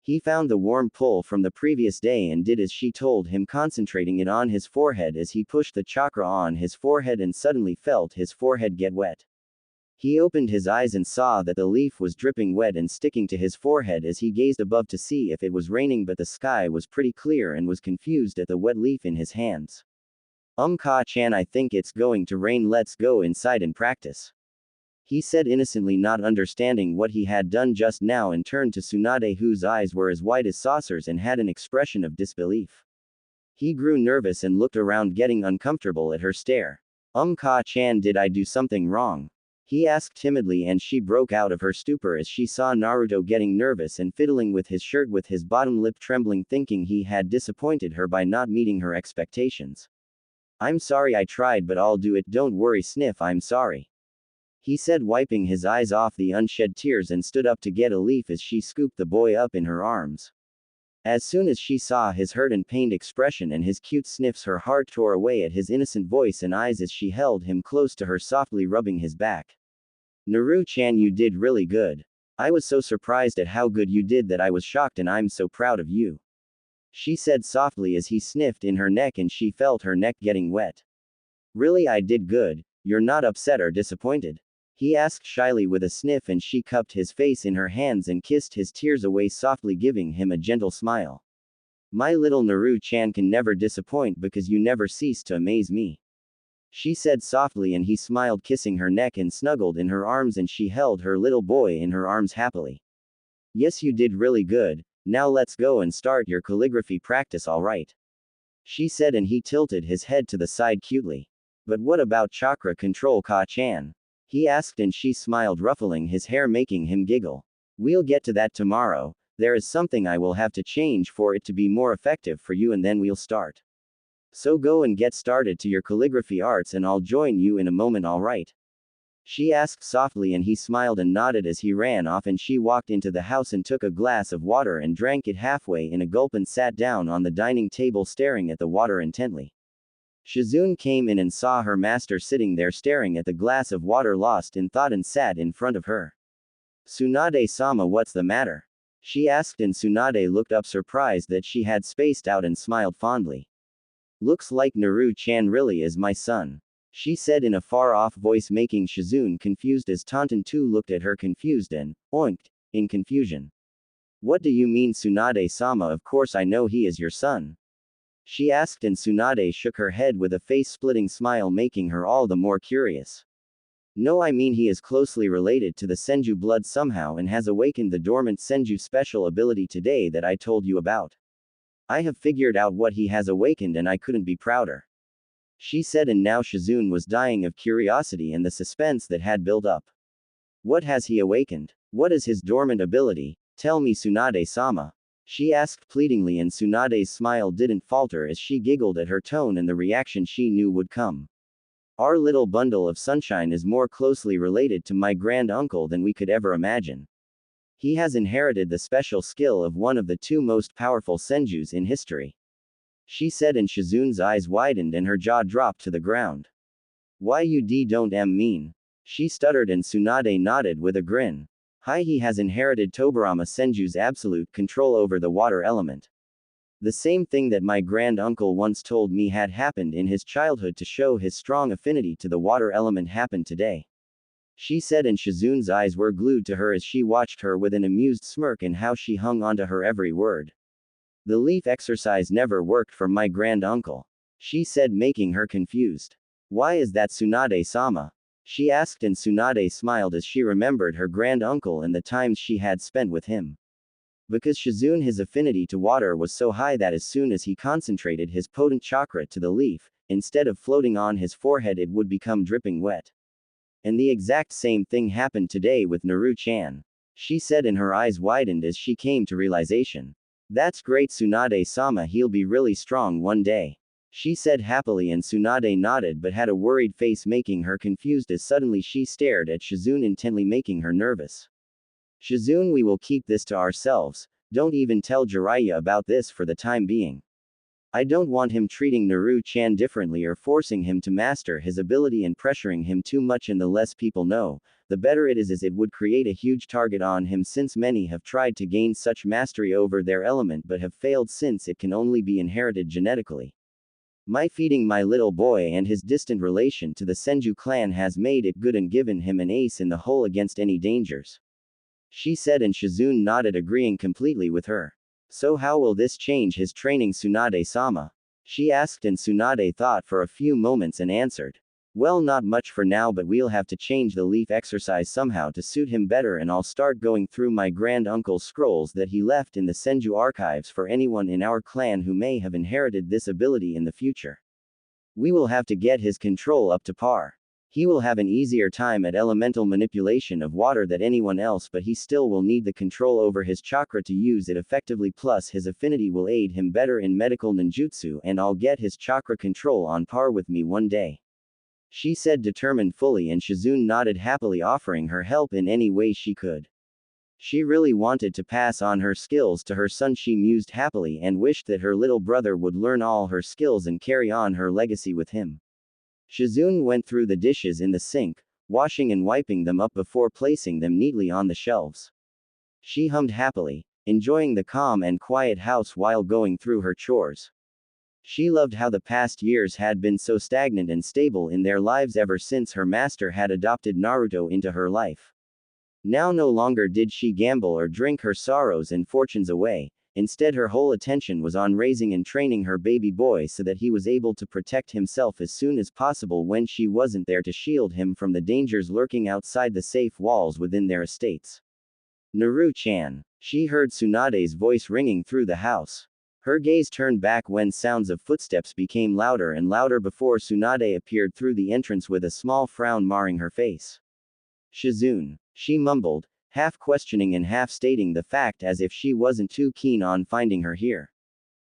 He found the warm pull from the previous day and did as she told him, concentrating it on his forehead as he pushed the chakra on his forehead and suddenly felt his forehead get wet. He opened his eyes and saw that the leaf was dripping wet and sticking to his forehead as he gazed above to see if it was raining, but the sky was pretty clear and was confused at the wet leaf in his hands. Ka-chan, I think it's going to rain, let's go inside and practice. He said innocently, not understanding what he had done just now, and turned to Tsunade, whose eyes were as wide as saucers and had an expression of disbelief. He grew nervous and looked around, getting uncomfortable at her stare. Ka-chan, did I do something wrong? He asked timidly, and she broke out of her stupor as she saw Naruto getting nervous and fiddling with his shirt with his bottom lip trembling, thinking he had disappointed her by not meeting her expectations. I'm sorry, I tried, but I'll do it, don't worry, sniff, I'm sorry. He said, wiping his eyes off the unshed tears, and stood up to get a leaf as she scooped the boy up in her arms. As soon as she saw his hurt and pained expression and his cute sniffs, her heart tore away at his innocent voice and eyes as she held him close to her, softly rubbing his back. Naru-chan, you did really good. I was so surprised at how good you did that I was shocked, and I'm so proud of you. She said softly as he sniffed in her neck and she felt her neck getting wet. Really, I did good. You're not upset or disappointed? He asked shyly with a sniff, and she cupped his face in her hands and kissed his tears away softly, giving him a gentle smile. My little Naru-chan can never disappoint because you never cease to amaze me. She said softly, and he smiled, kissing her neck and snuggled in her arms, and she held her little boy in her arms happily. Yes, you did really good. Now let's go and start your calligraphy practice, alright? She said, and he tilted his head to the side cutely. But what about chakra control, Ka-chan? He asked, and she smiled, ruffling his hair, making him giggle. We'll get to that tomorrow. There is something I will have to change for it to be more effective for you, and then we'll start. So go and get started to your calligraphy arts, and I'll join you in a moment, alright? She asked softly, and he smiled and nodded as he ran off, and she walked into the house and took a glass of water and drank it halfway in a gulp and sat down on the dining table staring at the water intently. Shizune came in and saw her master sitting there staring at the glass of water, lost in thought, and sat in front of her. Tsunade-sama, what's the matter? She asked, and Tsunade looked up, surprised that she had spaced out, and smiled fondly. Looks like Naru-chan really is my son, she said in a far-off voice, making Shizune confused as Tonton too looked at her confused and oinked in confusion. What do you mean, Tsunade-sama? Of course I know he is your son, she asked, and Tsunade shook her head with a face-splitting smile, making her all the more curious. No, I mean he is closely related to the Senju blood somehow and has awakened the dormant Senju special ability today that I told you about. I have figured out what he has awakened, and I couldn't be prouder, she said, and now Shizune was dying of curiosity and the suspense that had built up. What has he awakened? What is his dormant ability? Tell me, Tsunade-sama, she asked pleadingly, and Tsunade's smile didn't falter as she giggled at her tone and the reaction she knew would come. Our little bundle of sunshine is more closely related to my grand uncle than we could ever imagine. He has inherited the special skill of one of the two most powerful Senjus in history, she said, and Shizune's eyes widened and her jaw dropped to the ground. Why you don't mean? She stuttered, and Tsunade nodded with a grin. Hi, he has inherited Tobirama Senju's absolute control over the water element. The same thing that my grand uncle once told me had happened in his childhood to show his strong affinity to the water element happened today, she said, and Shizune's eyes were glued to her as she watched her with an amused smirk, and how she hung onto her every word. The leaf exercise never worked for my grand uncle, she said, making her confused. Why is that, Tsunade-sama? She asked, and Tsunade smiled as she remembered her grand uncle and the times she had spent with him. Because Shizune, his affinity to water was so high that as soon as he concentrated his potent chakra to the leaf, instead of floating on his forehead it would become dripping wet. And the exact same thing happened today with Naru-chan, she said, and her eyes widened as she came to realization. That's great, Tsunade-sama, he'll be really strong one day, she said happily, and Tsunade nodded but had a worried face, making her confused as suddenly she stared at Shizune intently, making her nervous. Shizune, we will keep this to ourselves, don't even tell Jiraiya about this for the time being. I don't want him treating Naru-chan differently or forcing him to master his ability and pressuring him too much, and the less people know, the better it is, as it would create a huge target on him, since many have tried to gain such mastery over their element but have failed since it can only be inherited genetically. My feeding my little boy and his distant relation to the Senju clan has made it good and given him an ace in the hole against any dangers. She said, and Shizune nodded, agreeing completely with her. So how will this change his training, Tsunade-sama? She asked, and Tsunade thought for a few moments and answered. Well, not much for now, but we'll have to change the leaf exercise somehow to suit him better, and I'll start going through my grand uncle's scrolls that he left in the Senju archives for anyone in our clan who may have inherited this ability in the future. We will have to get his control up to par. He will have an easier time at elemental manipulation of water than anyone else, but he still will need the control over his chakra to use it effectively, plus his affinity will aid him better in medical ninjutsu, and I'll get his chakra control on par with me one day. She said, determined fully, and Shizune nodded happily, offering her help in any way she could. She really wanted to pass on her skills to her son. She mused happily and wished that her little brother would learn all her skills and carry on her legacy with him. Shizune went through the dishes in the sink, washing and wiping them up before placing them neatly on the shelves. She hummed happily, enjoying the calm and quiet house while going through her chores. She loved how the past years had been so stagnant and stable in their lives ever since her master had adopted Naruto into her life. Now no longer did she gamble or drink her sorrows and fortunes away. Instead, her whole attention was on raising and training her baby boy so that he was able to protect himself as soon as possible when she wasn't there to shield him from the dangers lurking outside the safe walls within their estates. Naru-chan. She heard Tsunade's voice ringing through the house. Her gaze turned back when sounds of footsteps became louder and louder before Tsunade appeared through the entrance with a small frown marring her face. Shizune. She mumbled, half questioning and half stating the fact as if she wasn't too keen on finding her here.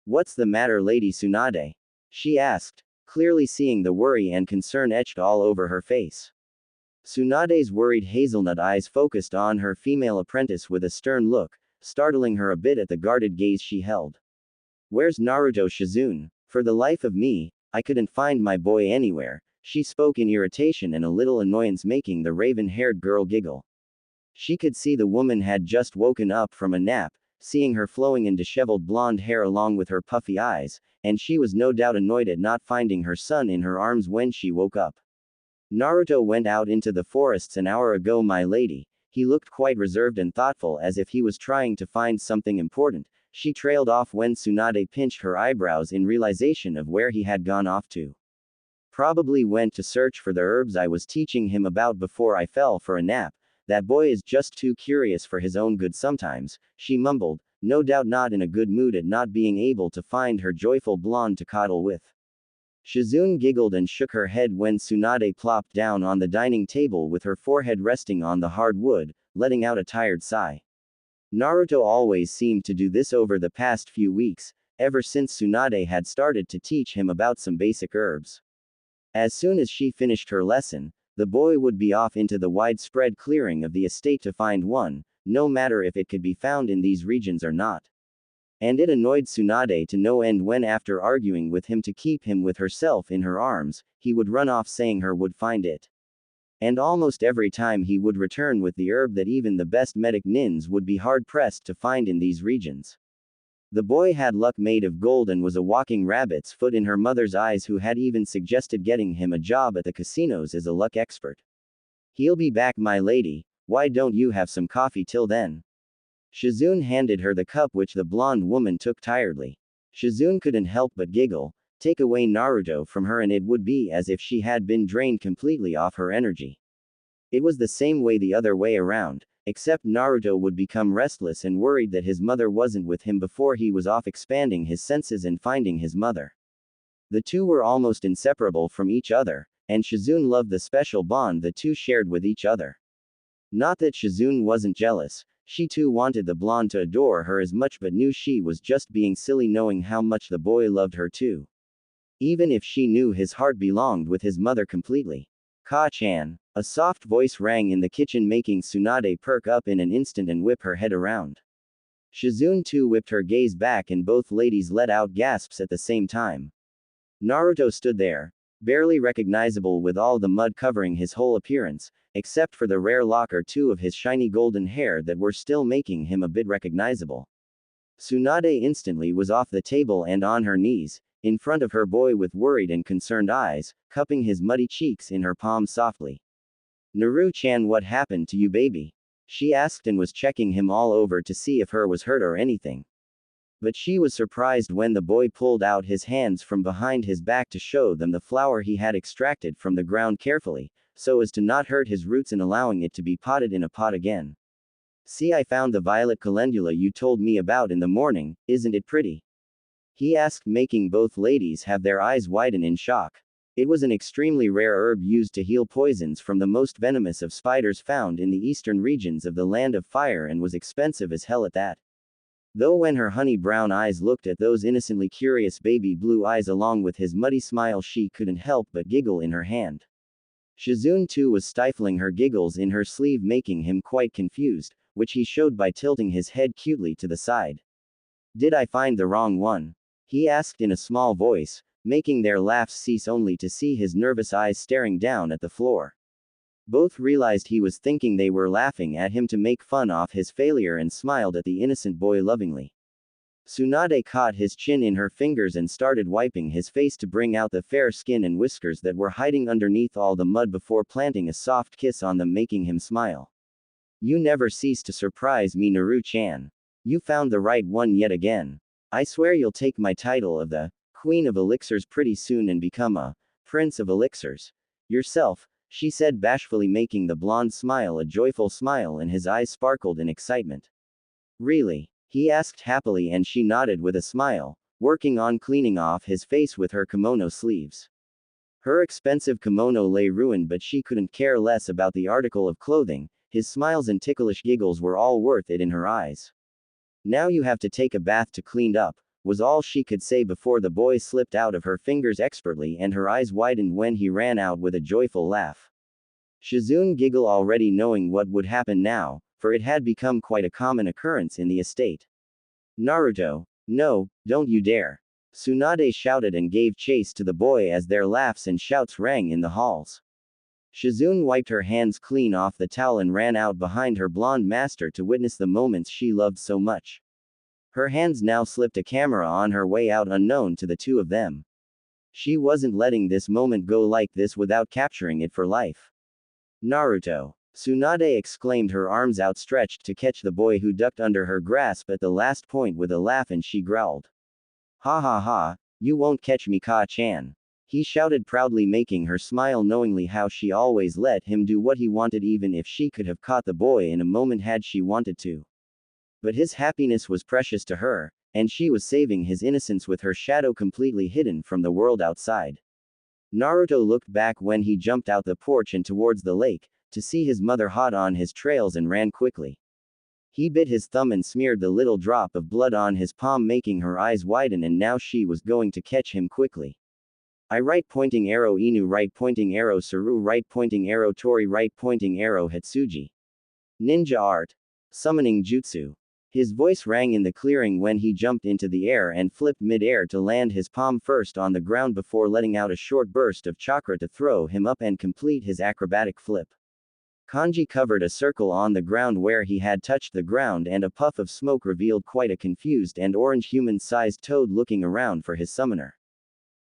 What's the matter, Lady Tsunade? She asked, clearly seeing the worry and concern etched all over her face. Tsunade's worried hazelnut eyes focused on her female apprentice with a stern look, startling her a bit at the guarded gaze she held. Where's Naruto, Shizune? For the life of me, I couldn't find my boy anywhere, she spoke in irritation and a little annoyance, making the raven-haired girl giggle. She could see the woman had just woken up from a nap, seeing her flowing and disheveled blonde hair along with her puffy eyes, and she was no doubt annoyed at not finding her son in her arms when she woke up. Naruto went out into the forests an hour ago, my lady. He looked quite reserved and thoughtful, as if he was trying to find something important. She trailed off when Tsunade pinched her eyebrows in realization of where he had gone off to. Probably went to search for the herbs I was teaching him about before I fell for a nap. That boy is just too curious for his own good sometimes, she mumbled, no doubt not in a good mood at not being able to find her joyful blonde to cuddle with. Shizune giggled and shook her head when Tsunade plopped down on the dining table with her forehead resting on the hard wood, letting out a tired sigh. Naruto always seemed to do this over the past few weeks, ever since Tsunade had started to teach him about some basic herbs. As soon as she finished her lesson, the boy would be off into the widespread clearing of the estate to find one, no matter if it could be found in these regions or not. And it annoyed Tsunade to no end when, after arguing with him to keep him with herself in her arms, he would run off saying her would find it. And almost every time he would return with the herb that even the best medic nins would be hard-pressed to find in these regions. The boy had luck made of gold and was a walking rabbit's foot in her mother's eyes, who had even suggested getting him a job at the casinos as a luck expert. He'll be back, my lady. Why don't you have some coffee till then? Shizune handed her the cup, which the blonde woman took tiredly. Shizune couldn't help but giggle. Take away Naruto from her and it would be as if she had been drained completely of her energy. It was the same way the other way around, except Naruto would become restless and worried that his mother wasn't with him before he was off expanding his senses and finding his mother. The two were almost inseparable from each other, and Shizune loved the special bond the two shared with each other. Not that Shizune wasn't jealous, she too wanted the blonde to adore her as much, but knew she was just being silly knowing how much the boy loved her too. Even if she knew his heart belonged with his mother completely. Ka-chan. A soft voice rang in the kitchen, making Tsunade perk up in an instant and whip her head around. Shizune too whipped her gaze back and both ladies let out gasps at the same time. Naruto stood there, barely recognizable with all the mud covering his whole appearance, except for the rare lock or two of his shiny golden hair that were still making him a bit recognizable. Tsunade instantly was off the table and on her knees, in front of her boy with worried and concerned eyes, cupping his muddy cheeks in her palms softly. Naru-chan, what happened to you, baby? She asked and was checking him all over to see if her was hurt or anything. But she was surprised when the boy pulled out his hands from behind his back to show them the flower he had extracted from the ground carefully, so as to not hurt his roots and allowing it to be potted in a pot again. See, I found the violet calendula you told me about in the morning, isn't it pretty? He asked, making both ladies have their eyes widen in shock. It was an extremely rare herb used to heal poisons from the most venomous of spiders found in the eastern regions of the Land of Fire and was expensive as hell at that. Though when her honey brown eyes looked at those innocently curious baby blue eyes along with his muddy smile, she couldn't help but giggle in her hand. Shizune too was stifling her giggles in her sleeve, making him quite confused, which he showed by tilting his head cutely to the side. Did I find the wrong one? He asked in a small voice, making their laughs cease only to see his nervous eyes staring down at the floor. Both realized he was thinking they were laughing at him to make fun of his failure and smiled at the innocent boy lovingly. Tsunade caught his chin in her fingers and started wiping his face to bring out the fair skin and whiskers that were hiding underneath all the mud before planting a soft kiss on them, making him smile. You never cease to surprise me, Naru-chan. You found the right one yet again. I swear you'll take my title of the Queen of Elixirs pretty soon and become a Prince of Elixirs yourself, she said bashfully, making the blonde smile a joyful smile and his eyes sparkled in excitement. Really? He asked happily, and she nodded with a smile, working on cleaning off his face with her kimono sleeves. Her expensive kimono lay ruined, but she couldn't care less about the article of clothing. His smiles and ticklish giggles were all worth it in her eyes. Now you have to take a bath to clean up, was all she could say before the boy slipped out of her fingers expertly and her eyes widened when he ran out with a joyful laugh. Shizune giggled, already knowing what would happen now, for it had become quite a common occurrence in the estate. Naruto, no, don't you dare. Tsunade shouted and gave chase to the boy as their laughs and shouts rang in the halls. Shizune wiped her hands clean off the towel and ran out behind her blonde master to witness the moments she loved so much. Her hands now slipped a camera on her way out unknown to the two of them. She wasn't letting this moment go like this without capturing it for life. Naruto! Tsunade exclaimed, her arms outstretched to catch the boy who ducked under her grasp at the last point with a laugh, and she growled. Ha ha ha, you won't catch me, Ka-chan. He shouted proudly, making her smile knowingly how she always let him do what he wanted, even if she could have caught the boy in a moment had she wanted to. But his happiness was precious to her, and she was saving his innocence with her shadow completely hidden from the world outside. Naruto looked back when he jumped out the porch and towards the lake, to see his mother hot on his trails, and ran quickly. He bit his thumb and smeared the little drop of blood on his palm, making her eyes widen, and now she was going to catch him quickly. I right pointing arrow Inu, right pointing arrow Saru, right pointing arrow Tori, right pointing arrow Hitsuji. Ninja art. Summoning jutsu. His voice rang in the clearing when he jumped into the air and flipped mid-air to land his palm first on the ground before letting out a short burst of chakra to throw him up and complete his acrobatic flip. Kanji covered a circle on the ground where he had touched the ground, and a puff of smoke revealed quite a confused and orange human-sized toad looking around for his summoner.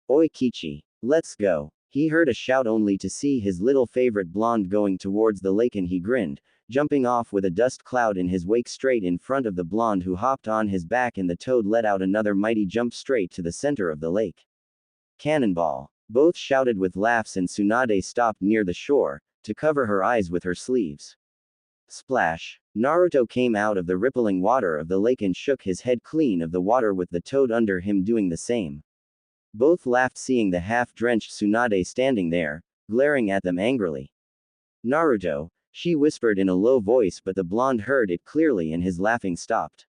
Oi Kichi, let's go. He heard a shout only to see his little favorite blonde going towards the lake, and he grinned, jumping off with a dust cloud in his wake straight in front of the blonde, who hopped on his back, and the toad let out another mighty jump straight to the center of the lake. Cannonball. Both shouted with laughs, and Tsunade stopped near the shore, to cover her eyes with her sleeves. Splash. Naruto came out of the rippling water of the lake and shook his head clean of the water, with the toad under him doing the same. Both laughed, seeing the half-drenched Tsunade standing there, glaring at them angrily. Naruto, she whispered in a low voice, but the blonde heard it clearly and his laughing stopped.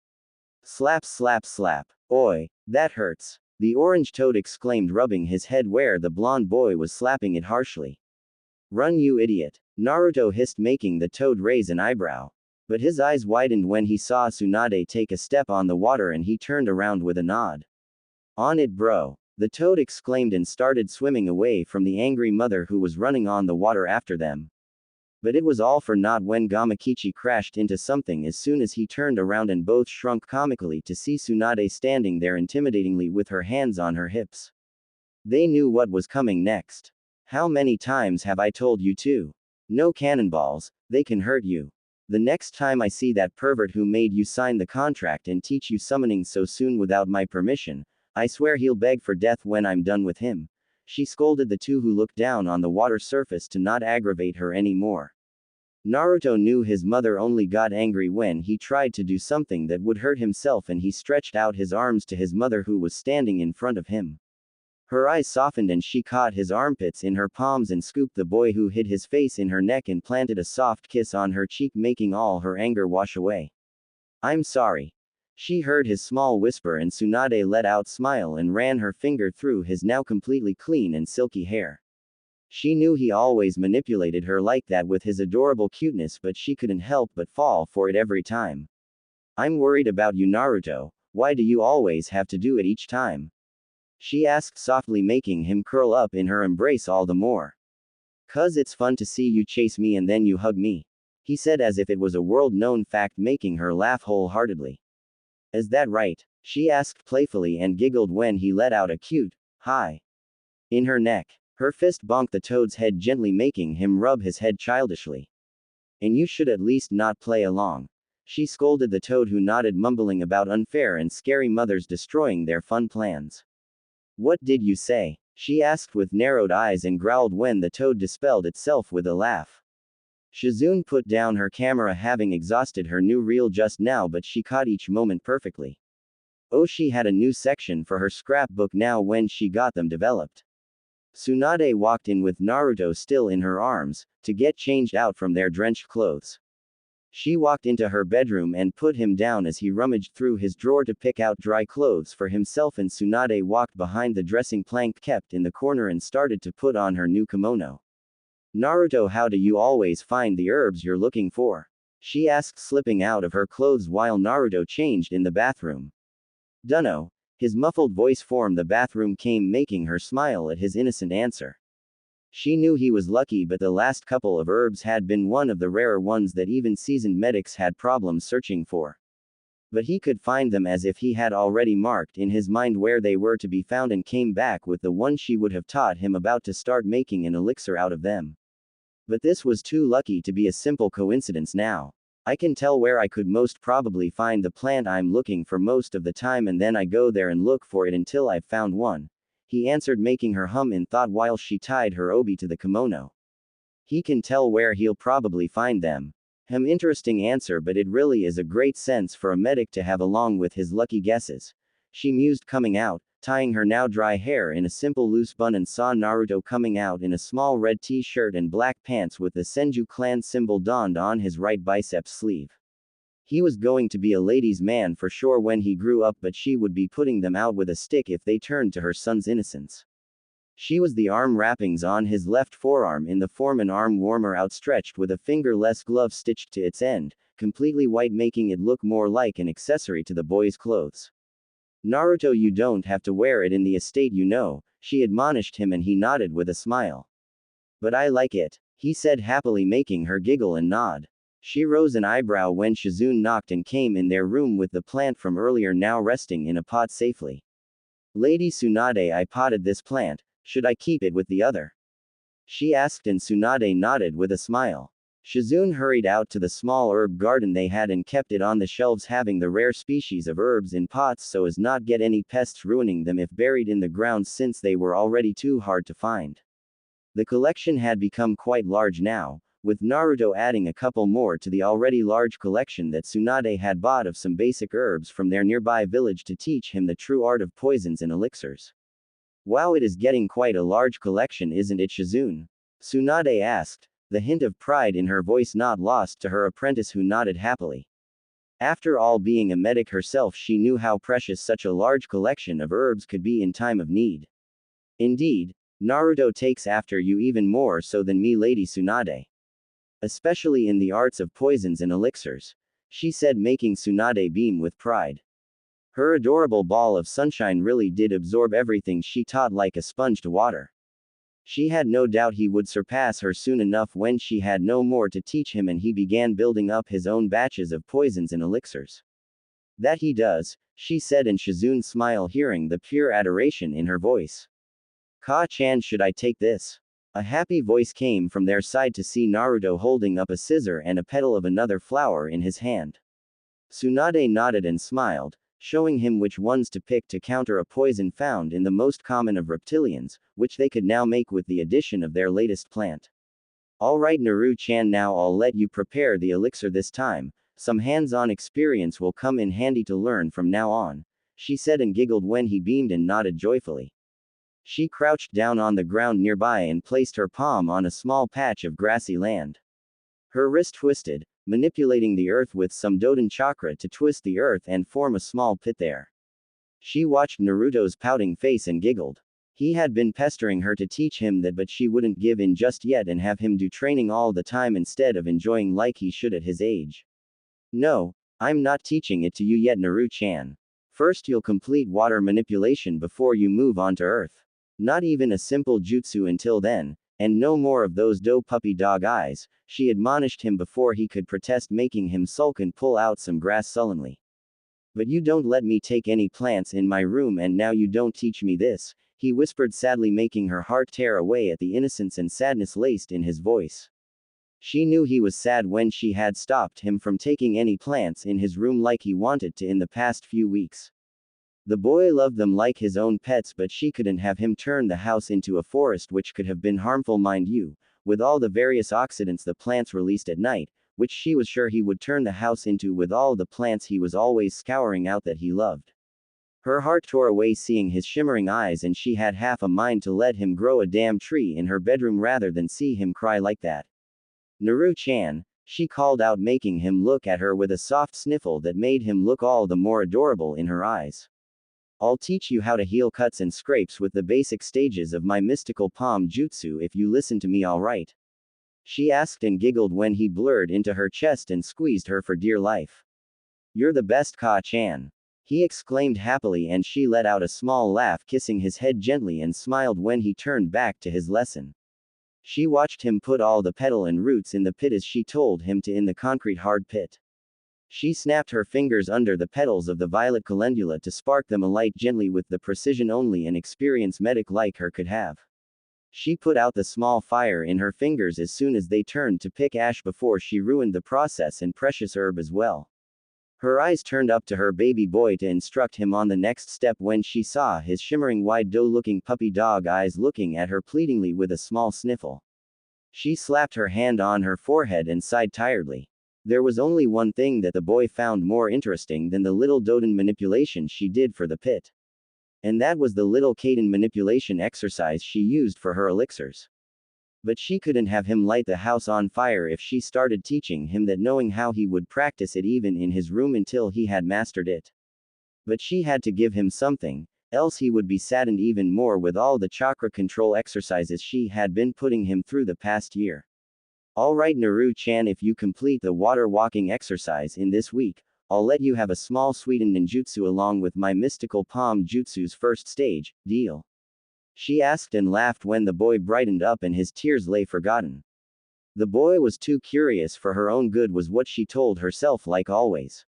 Slap slap slap. Oi, that hurts. The orange toad exclaimed, rubbing his head where the blonde boy was slapping it harshly. Run, you idiot. Naruto hissed, making the toad raise an eyebrow. But his eyes widened when he saw Tsunade take a step on the water, and he turned around with a nod. On it, bro. The toad exclaimed and started swimming away from the angry mother who was running on the water after them. But it was all for naught when Gamakichi crashed into something as soon as he turned around, and both shrunk comically to see Tsunade standing there intimidatingly with her hands on her hips. They knew what was coming next. How many times have I told you to? No cannonballs, they can hurt you. The next time I see that pervert who made you sign the contract and teach you summoning so soon without my permission, I swear he'll beg for death when I'm done with him. She scolded the two who looked down on the water surface to not aggravate her anymore. Naruto knew his mother only got angry when he tried to do something that would hurt himself, and he stretched out his arms to his mother who was standing in front of him. Her eyes softened and she caught his armpits in her palms and scooped the boy who hid his face in her neck and planted a soft kiss on her cheek, making all her anger wash away. I'm sorry. She heard his small whisper, and Tsunade let out a smile and ran her finger through his now completely clean and silky hair. She knew he always manipulated her like that with his adorable cuteness, but she couldn't help but fall for it every time. I'm worried about you, Naruto. Why do you always have to do it each time? She asked softly, making him curl up in her embrace all the more. 'Cause it's fun to see you chase me and then you hug me, he said as if it was a world-known fact, making her laugh wholeheartedly. Is that right? She asked playfully and giggled when he let out a cute, hi, in her neck. Her fist bonked the toad's head gently, making him rub his head childishly. And you should at least not play along. She scolded the toad, who nodded, mumbling about unfair and scary mothers destroying their fun plans. What did you say? She asked with narrowed eyes and growled when the toad dispelled itself with a laugh. Shizune put down her camera, having exhausted her new reel just now, but she caught each moment perfectly. Oh, she had a new section for her scrapbook now when she got them developed. Tsunade walked in with Naruto still in her arms, to get changed out from their drenched clothes. She walked into her bedroom and put him down as he rummaged through his drawer to pick out dry clothes for himself, and Tsunade walked behind the dressing plank kept in the corner and started to put on her new kimono. Naruto, how do you always find the herbs you're looking for? She asked, slipping out of her clothes while Naruto changed in the bathroom. Dunno. His muffled voice from the bathroom came, making her smile at his innocent answer. She knew he was lucky, but the last couple of herbs had been one of the rarer ones that even seasoned medics had problems searching for. But he could find them as if he had already marked in his mind where they were to be found, and came back with the one she would have taught him about to start making an elixir out of them. But this was too lucky to be a simple coincidence now. I can tell where I could most probably find the plant I'm looking for most of the time, and then I go there and look for it until I've found one, he answered, making her hum in thought while she tied her obi to the kimono. He can tell where he'll probably find them. Interesting answer, but it really is a great sense for a medic to have along with his lucky guesses. She mused, coming out, tying her now dry hair in a simple loose bun, and saw Naruto coming out in a small red t-shirt and black pants with the Senju clan symbol donned on his right bicep sleeve. He was going to be a ladies' man for sure when he grew up, but she would be putting them out with a stick if they turned to her son's innocence. She was the arm wrappings on his left forearm in the form an arm warmer outstretched with a fingerless glove stitched to its end, completely white, making it look more like an accessory to the boy's clothes. Naruto, you don't have to wear it in the estate, you know, she admonished him, and he nodded with a smile. But I like it, he said happily, making her giggle and nod. She rose an eyebrow when Shizune knocked and came in their room with the plant from earlier now resting in a pot safely. Lady Tsunade, I potted this plant, should I keep it with the other? She asked, and Tsunade nodded with a smile. Shizune hurried out to the small herb garden they had and kept it on the shelves, having the rare species of herbs in pots so as not get any pests ruining them if buried in the ground, since they were already too hard to find. The collection had become quite large now, with Naruto adding a couple more to the already large collection that Tsunade had bought of some basic herbs from their nearby village to teach him the true art of poisons and elixirs. Wow, it is getting quite a large collection, isn't it, Shizune? Tsunade asked, the hint of pride in her voice not lost to her apprentice, who nodded happily. After all, being a medic herself, she knew how precious such a large collection of herbs could be in time of need. Indeed, Naruto takes after you even more so than me, Lady Tsunade. Especially in the arts of poisons and elixirs, she said, making Tsunade beam with pride. Her adorable ball of sunshine really did absorb everything she taught like a sponge to water. She had no doubt he would surpass her soon enough when she had no more to teach him and he began building up his own batches of poisons and elixirs. That he does, she said, and Shizune smiled, hearing the pure adoration in her voice. Ka-chan, should I take this? A happy voice came from their side to see Naruto holding up a scissor and a petal of another flower in his hand. Tsunade nodded and smiled, showing him which ones to pick to counter a poison found in the most common of reptilians, which they could now make with the addition of their latest plant. Alright Naru-chan, now I'll let you prepare the elixir this time. Some hands-on experience will come in handy to learn from now on, she said and giggled when he beamed and nodded joyfully. She crouched down on the ground nearby and placed her palm on a small patch of grassy land. Her wrist twisted, manipulating the earth with some Doden chakra to twist the earth and form a small pit there. She watched Naruto's pouting face and giggled. He had been pestering her to teach him that, but she wouldn't give in just yet and have him do training all the time instead of enjoying like he should at his age. No, I'm not teaching it to you yet, Naru-chan. First you'll complete water manipulation before you move on to earth. Not even a simple jutsu until then, and no more of those doe puppy dog eyes, she admonished him before he could protest, making him sulk and pull out some grass sullenly. But you don't let me take any plants in my room and now you don't teach me this, he whispered sadly, making her heart tear away at the innocence and sadness laced in his voice. She knew he was sad when she had stopped him from taking any plants in his room like he wanted to in the past few weeks. The boy loved them like his own pets, but she couldn't have him turn the house into a forest, which could have been harmful, mind you, with all the various oxidants the plants released at night, which she was sure he would turn the house into with all the plants he was always scouring out that he loved. Her heart tore away seeing his shimmering eyes, and she had half a mind to let him grow a damn tree in her bedroom rather than see him cry like that. Naru-chan, she called out, making him look at her with a soft sniffle that made him look all the more adorable in her eyes. I'll teach you how to heal cuts and scrapes with the basic stages of my mystical palm jutsu if you listen to me, alright? She asked and giggled when he blurred into her chest and squeezed her for dear life. You're the best, Ka-chan, he exclaimed happily, and she let out a small laugh, kissing his head gently, and smiled when he turned back to his lesson. She watched him put all the petal and roots in the pit as she told him to, in the concrete hard pit. She snapped her fingers under the petals of the violet calendula to spark them alight gently with the precision only an experienced medic like her could have. She put out the small fire in her fingers as soon as they turned to pick ash before she ruined the process and precious herb as well. Her eyes turned up to her baby boy to instruct him on the next step when she saw his shimmering wide doe-looking puppy dog eyes looking at her pleadingly with a small sniffle. She slapped her hand on her forehead and sighed tiredly. There was only one thing that the boy found more interesting than the little Doden manipulation she did for the pit. And that was the little Kaden manipulation exercise she used for her elixirs. But she couldn't have him light the house on fire if she started teaching him that, knowing how he would practice it even in his room until he had mastered it. But she had to give him something, else he would be saddened even more with all the chakra control exercises she had been putting him through the past year. Alright Naru-chan, if you complete the water walking exercise in this week, I'll let you have a small sweetened ninjutsu along with my mystical palm jutsu's first stage, deal? She asked and laughed when the boy brightened up and his tears lay forgotten. The boy was too curious for her own good, was what she told herself like always.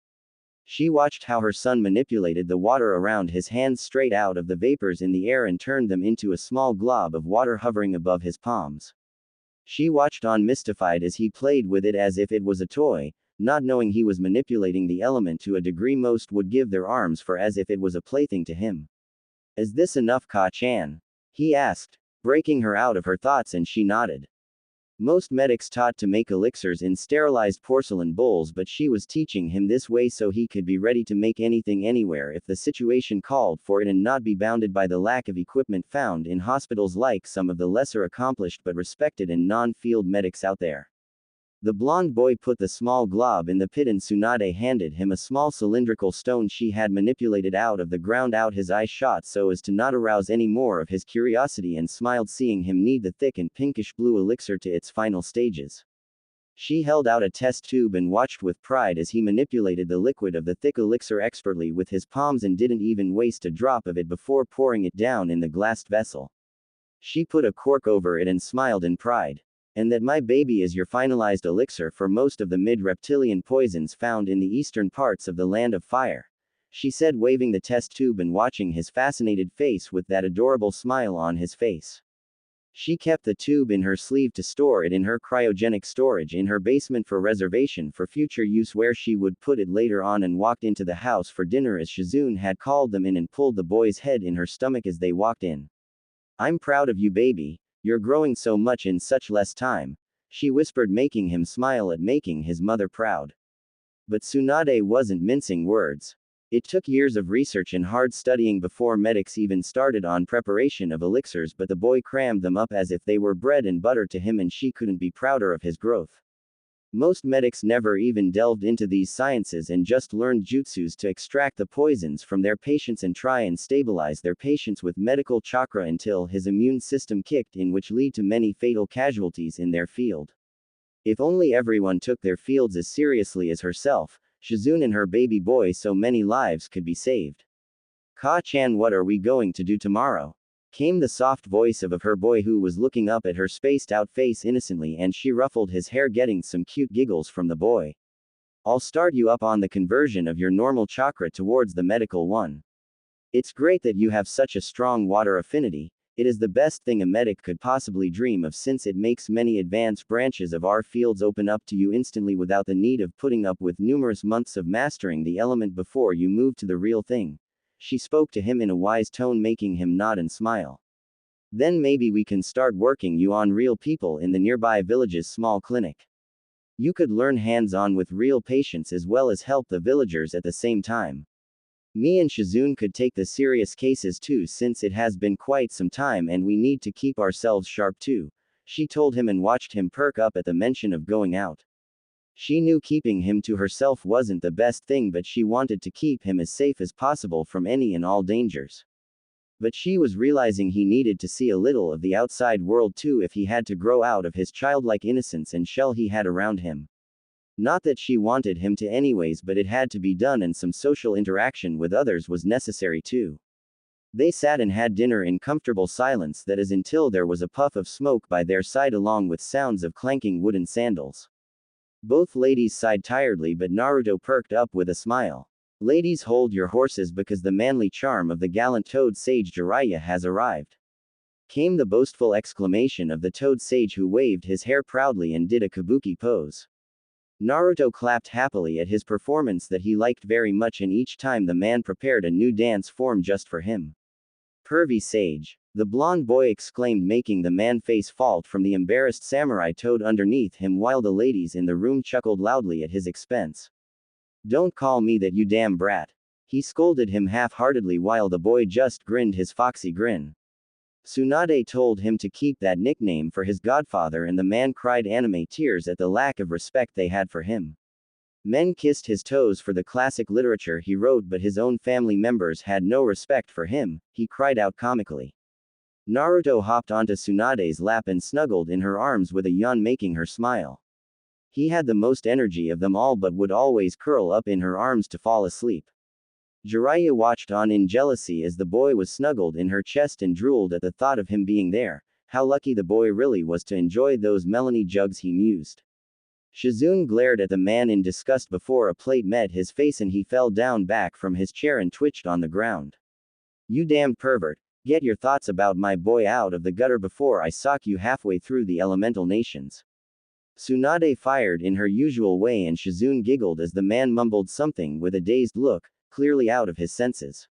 She watched how her son manipulated the water around his hands straight out of the vapors in the air and turned them into a small glob of water hovering above his palms. She watched on mystified as he played with it as if it was a toy, not knowing he was manipulating the element to a degree most would give their arms for, as if it was a plaything to him. Is this enough, Ka-chan? He asked, breaking her out of her thoughts, and she nodded. Most medics taught to make elixirs in sterilized porcelain bowls, but she was teaching him this way so he could be ready to make anything anywhere if the situation called for it and not be bounded by the lack of equipment found in hospitals like some of the lesser accomplished but respected and non-field medics out there. The blonde boy put the small glob in the pit and Tsunade handed him a small cylindrical stone she had manipulated out of the ground. Out his eyes shot so as to not arouse any more of his curiosity, and smiled seeing him knead the thick and pinkish blue elixir to its final stages. She held out a test tube and watched with pride as he manipulated the liquid of the thick elixir expertly with his palms and didn't even waste a drop of it before pouring it down in the glassed vessel. She put a cork over it and smiled in pride. And that, my baby, is your finalized elixir for most of the mid-reptilian poisons found in the eastern parts of the Land of Fire. she said, waving the test tube and watching his fascinated face with that adorable smile on his face. She kept the tube in her sleeve to store it in her cryogenic storage in her basement for reservation for future use, where she would put it later on, and walked into the house for dinner as Shizune had called them in and pulled the boy's head in her stomach as they walked in. "I'm proud of you, baby. You're growing so much in such less time," she whispered, making him smile at making his mother proud. But Tsunade wasn't mincing words. It took years of research and hard studying before medics even started on preparation of elixirs, but the boy crammed them up as if they were bread and butter to him, and she couldn't be prouder of his growth. Most medics never even delved into these sciences and just learned jutsus to extract the poisons from their patients and try and stabilize their patients with medical chakra until his immune system kicked in, which lead to many fatal casualties in their field. If only everyone took their fields as seriously as herself, Shizune and her baby boy, so many lives could be saved. "Ka-chan, what are we going to do tomorrow?" came the soft voice of her boy, who was looking up at her spaced-out face innocently, and she ruffled his hair, getting some cute giggles from the boy. "I'll start you up on the conversion of your normal chakra towards the medical one. It's great that you have such a strong water affinity. It is the best thing a medic could possibly dream of, since it makes many advanced branches of our fields open up to you instantly without the need of putting up with numerous months of mastering the element before you move to the real thing." She spoke to him in a wise tone, making him nod and smile. "Then maybe we can start working you on real people in the nearby village's small clinic. You could learn hands-on with real patients as well as help the villagers at the same time. Me and Shizune could take the serious cases too, since it has been quite some time and we need to keep ourselves sharp too," she told him, and watched him perk up at the mention of going out. She knew keeping him to herself wasn't the best thing, but she wanted to keep him as safe as possible from any and all dangers. But she was realizing he needed to see a little of the outside world too if he had to grow out of his childlike innocence and shell he had around him. Not that she wanted him to anyways, but it had to be done, and some social interaction with others was necessary too. They sat and had dinner in comfortable silence, that is, until there was a puff of smoke by their side along with sounds of clanking wooden sandals. Both ladies sighed tiredly, but Naruto perked up with a smile. "Ladies, hold your horses, because the manly charm of the gallant toad sage Jiraiya has arrived," came the boastful exclamation of the toad sage, who waved his hair proudly and did a kabuki pose. Naruto clapped happily at his performance that he liked very much, and each time the man prepared a new dance form just for him. "Pervy sage," the blonde boy exclaimed, making the man face fall from the embarrassed samurai toad underneath him, while the ladies in the room chuckled loudly at his expense. "Don't call me that, you damn brat," he scolded him half-heartedly, while the boy just grinned his foxy grin. Tsunade told him to keep that nickname for his godfather, and the man cried anime tears at the lack of respect they had for him. Men kissed his toes for the classic literature he wrote, but his own family members had no respect for him, he cried out comically. Naruto hopped onto Tsunade's lap and snuggled in her arms with a yawn, making her smile. He had the most energy of them all, but would always curl up in her arms to fall asleep. Jiraiya watched on in jealousy as the boy was snuggled in her chest and drooled at the thought of him being there. How lucky the boy really was to enjoy those melony jugs, he mused. Shizune glared at the man in disgust before a plate met his face, and he fell down back from his chair and twitched on the ground. "You damned pervert, get your thoughts about my boy out of the gutter before I sock you halfway through the elemental nations." Tsunade fired in her usual way, and Shizune giggled as the man mumbled something with a dazed look, clearly out of his senses.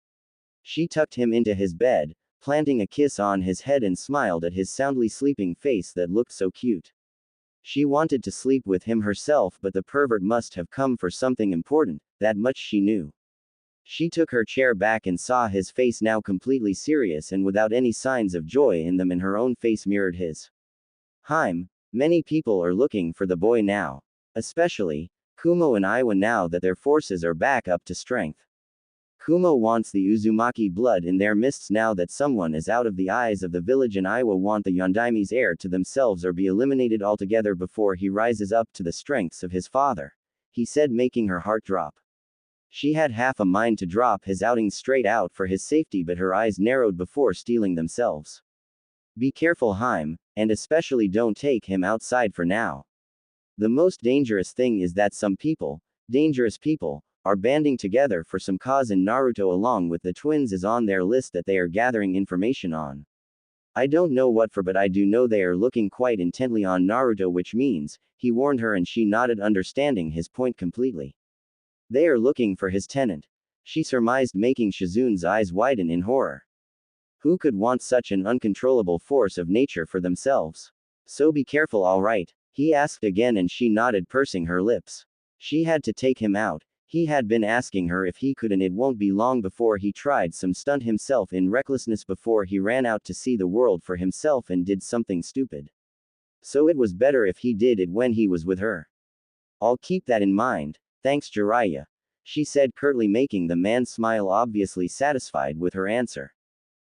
She tucked him into his bed, planting a kiss on his head, and smiled at his soundly sleeping face that looked so cute. She wanted to sleep with him herself, but the pervert must have come for something important, that much she knew. She took her chair back and saw his face, now completely serious and without any signs of joy in them, and her own face mirrored his. Many people are looking for the boy now. Especially Kumo and Iwa, now that their forces are back up to strength. Kumo wants the Uzumaki blood in their mists now that someone is out of the eyes of the village, and Iwa want the Yondaime's heir to themselves or be eliminated altogether before he rises up to the strengths of his father, he said, making her heart drop. She had half a mind to drop his outings straight out for his safety, but her eyes narrowed before steeling themselves. "Be careful, Haim, and especially don't take him outside for now. The most dangerous thing is that some people, dangerous people, are banding together for some cause, and Naruto along with the twins is on their list that they are gathering information on. I don't know what for, but I do know they are looking quite intently on Naruto, which means, he warned her, and she nodded, understanding his point completely. They are looking for his tenant. She surmised, making Shizune's eyes widen in horror. Who could want such an uncontrollable force of nature for themselves? So be careful, alright? He asked again, and she nodded, pursing her lips. She had to take him out. He had been asking her if he could, and it won't be long before he tried some stunt himself in recklessness before he ran out to see the world for himself and did something stupid. So it was better if he did it when he was with her. I'll keep that in mind, thanks Jiraiya, she said curtly, making the man smile, obviously satisfied with her answer.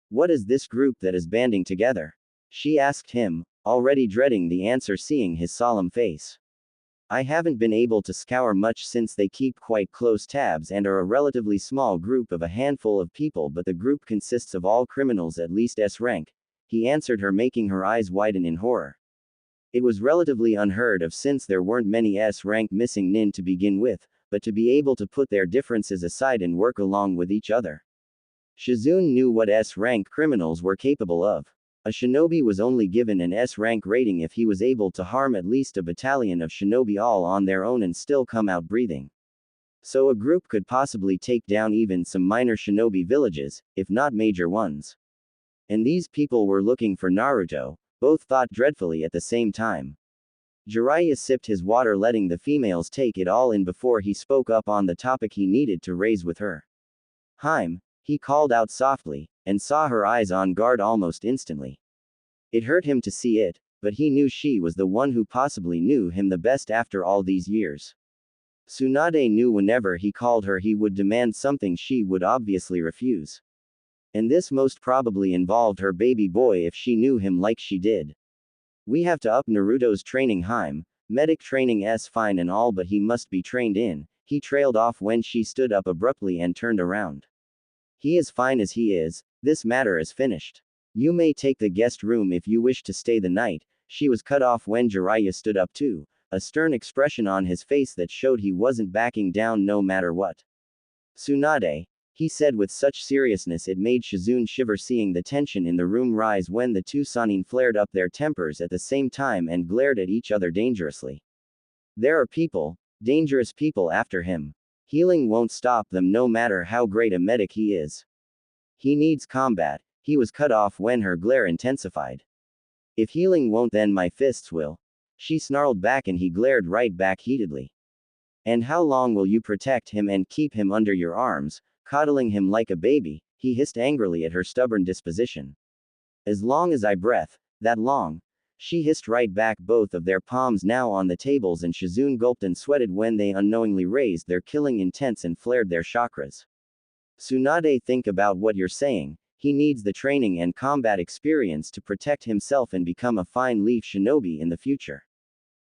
What is this group that is banding together? She asked him, already dreading the answer seeing his solemn face. I haven't been able to scour much since they keep quite close tabs and are a relatively small group of a handful of people, but the group consists of all criminals at least S rank, he answered her, making her eyes widen in horror. It was relatively unheard of since there weren't many S rank missing nin to begin with, but to be able to put their differences aside and work along with each other. Shizune knew what S rank criminals were capable of. A shinobi was only given an S rank rating if he was able to harm at least a battalion of shinobi all on their own and still come out breathing. So a group could possibly take down even some minor shinobi villages, if not major ones. And these people were looking for Naruto, both thought dreadfully at the same time. Jiraiya sipped his water, letting the females take it all in before he spoke up on the topic he needed to raise with her. Haim, he called out softly, and saw her eyes on guard almost instantly. It hurt him to see it, but he knew she was the one who possibly knew him the best after all these years. Tsunade knew whenever he called her he would demand something she would obviously refuse. And this most probably involved her baby boy if she knew him like she did. We have to up Naruto's training, Haim. Medic training is fine and all, but he must be trained in. He trailed off when she stood up abruptly and turned around. He is fine as he is, this matter is finished. You may take the guest room if you wish to stay the night. She was cut off when Jiraiya stood up too, a stern expression on his face that showed he wasn't backing down no matter what. Tsunade, he said with such seriousness it made Shizune shiver, seeing the tension in the room rise when the two Sannin flared up their tempers at the same time and glared at each other dangerously. There are people, dangerous people after him. Healing won't stop them no matter how great a medic he is. He needs combat. He was cut off when her glare intensified. If healing won't, then my fists will. She snarled back and he glared right back heatedly. And how long will you protect him and keep him under your arms, coddling him like a baby? He hissed angrily at her stubborn disposition. As long as I breath, that long. She hissed right back, both of their palms now on the tables, and Shizune gulped and sweated when they unknowingly raised their killing intents and flared their chakras. Tsunade, think about what you're saying. He needs the training and combat experience to protect himself and become a fine leaf shinobi in the future.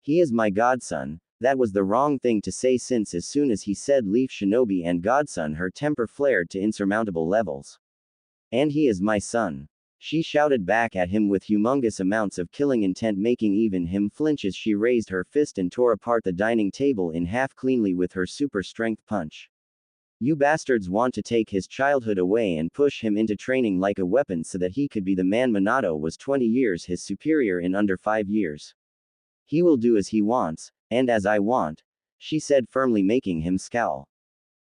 He is my godson. That was the wrong thing to say, since as soon as he said leaf shinobi and godson her temper flared to insurmountable levels. And he is my son. She shouted back at him with humongous amounts of killing intent, making even him flinch as she raised her fist and tore apart the dining table in half cleanly with her super strength punch. You bastards want to take his childhood away and push him into training like a weapon so that he could be the man Minato was 20 years his superior in under 5 years. He will do as he wants, and as I want, she said firmly, making him scowl.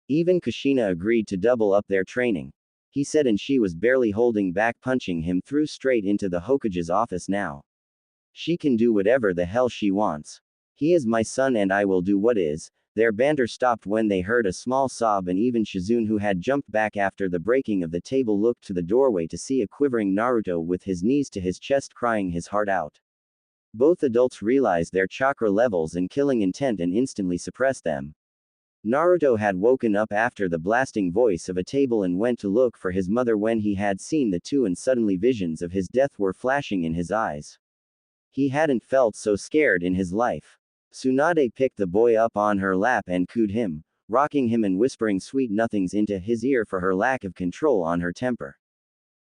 Even Kushina agreed to double up their training. He said, and she was barely holding back, punching him through straight into the Hokage's office now. She can do whatever the hell she wants. He is my son and I will do what is. Their banter stopped when they heard a small sob, and even Shizune, who had jumped back after the breaking of the table, looked to the doorway to see a quivering Naruto with his knees to his chest crying his heart out. Both adults realized their chakra levels and killing intent and instantly suppressed them. Naruto had woken up after the blasting voice of a table and went to look for his mother when he had seen the two, and suddenly visions of his death were flashing in his eyes. He hadn't felt so scared in his life. Tsunade picked the boy up on her lap and cooed him, rocking him and whispering sweet nothings into his ear for her lack of control on her temper.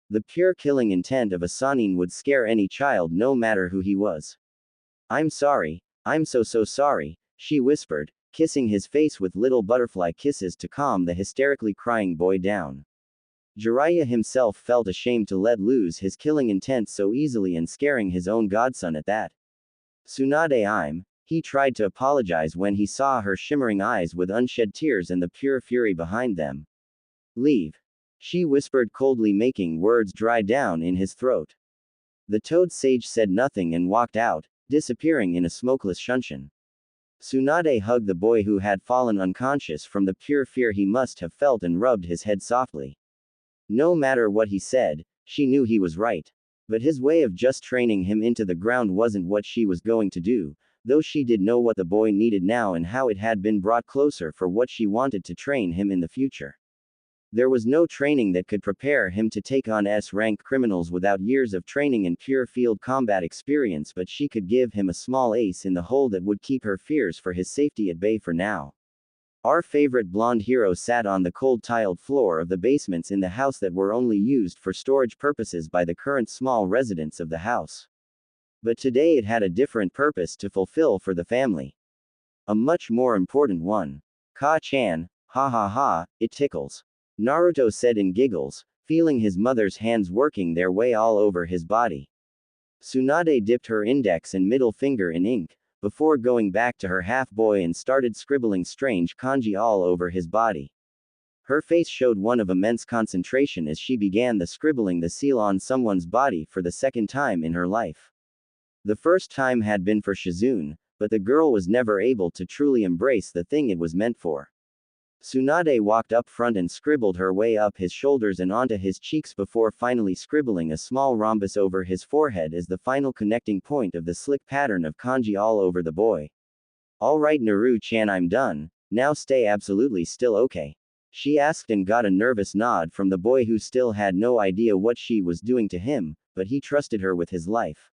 The pure killing intent of a Sannin would scare any child no matter who he was. I'm sorry, I'm so sorry, she whispered, kissing his face with little butterfly kisses to calm the hysterically crying boy down. Jiraiya himself felt ashamed to let loose his killing intent so easily and scaring his own godson at that. Tsunade, he tried to apologize when he saw her shimmering eyes with unshed tears and the pure fury behind them. Leave. She whispered coldly, making words dry down in his throat. The toad sage said nothing and walked out, disappearing in a smokeless shunshin. Tsunade hugged the boy who had fallen unconscious from the pure fear he must have felt and rubbed his head softly. No matter what he said, she knew he was right. But his way of just training him into the ground wasn't what she was going to do, though she did know what the boy needed now and how it had been brought closer for what she wanted to train him in the future. There was no training that could prepare him to take on S-rank criminals without years of training and pure field combat experience, but she could give him a small ace in the hole that would keep her fears for his safety at bay for now. Our favorite blonde hero sat on the cold tiled floor of the basements in the house that were only used for storage purposes by the current small residents of the house. But today it had a different purpose to fulfill for the family. A much more important one. Ka-chan, ha ha ha, it tickles. Naruto said in giggles, feeling his mother's hands working their way all over his body. Tsunade dipped her index and middle finger in ink, before going back to her half-boy and started scribbling strange kanji all over his body. Her face showed one of immense concentration as she began the scribbling the seal on someone's body for the second time in her life. The first time had been for Shizune, but the girl was never able to truly embrace the thing it was meant for. Tsunade walked up front and scribbled her way up his shoulders and onto his cheeks before finally scribbling a small rhombus over his forehead as the final connecting point of the slick pattern of kanji all over the boy. Alright Naru-chan, I'm done, now stay absolutely still, okay? She asked and got a nervous nod from the boy who still had no idea what she was doing to him, but he trusted her with his life.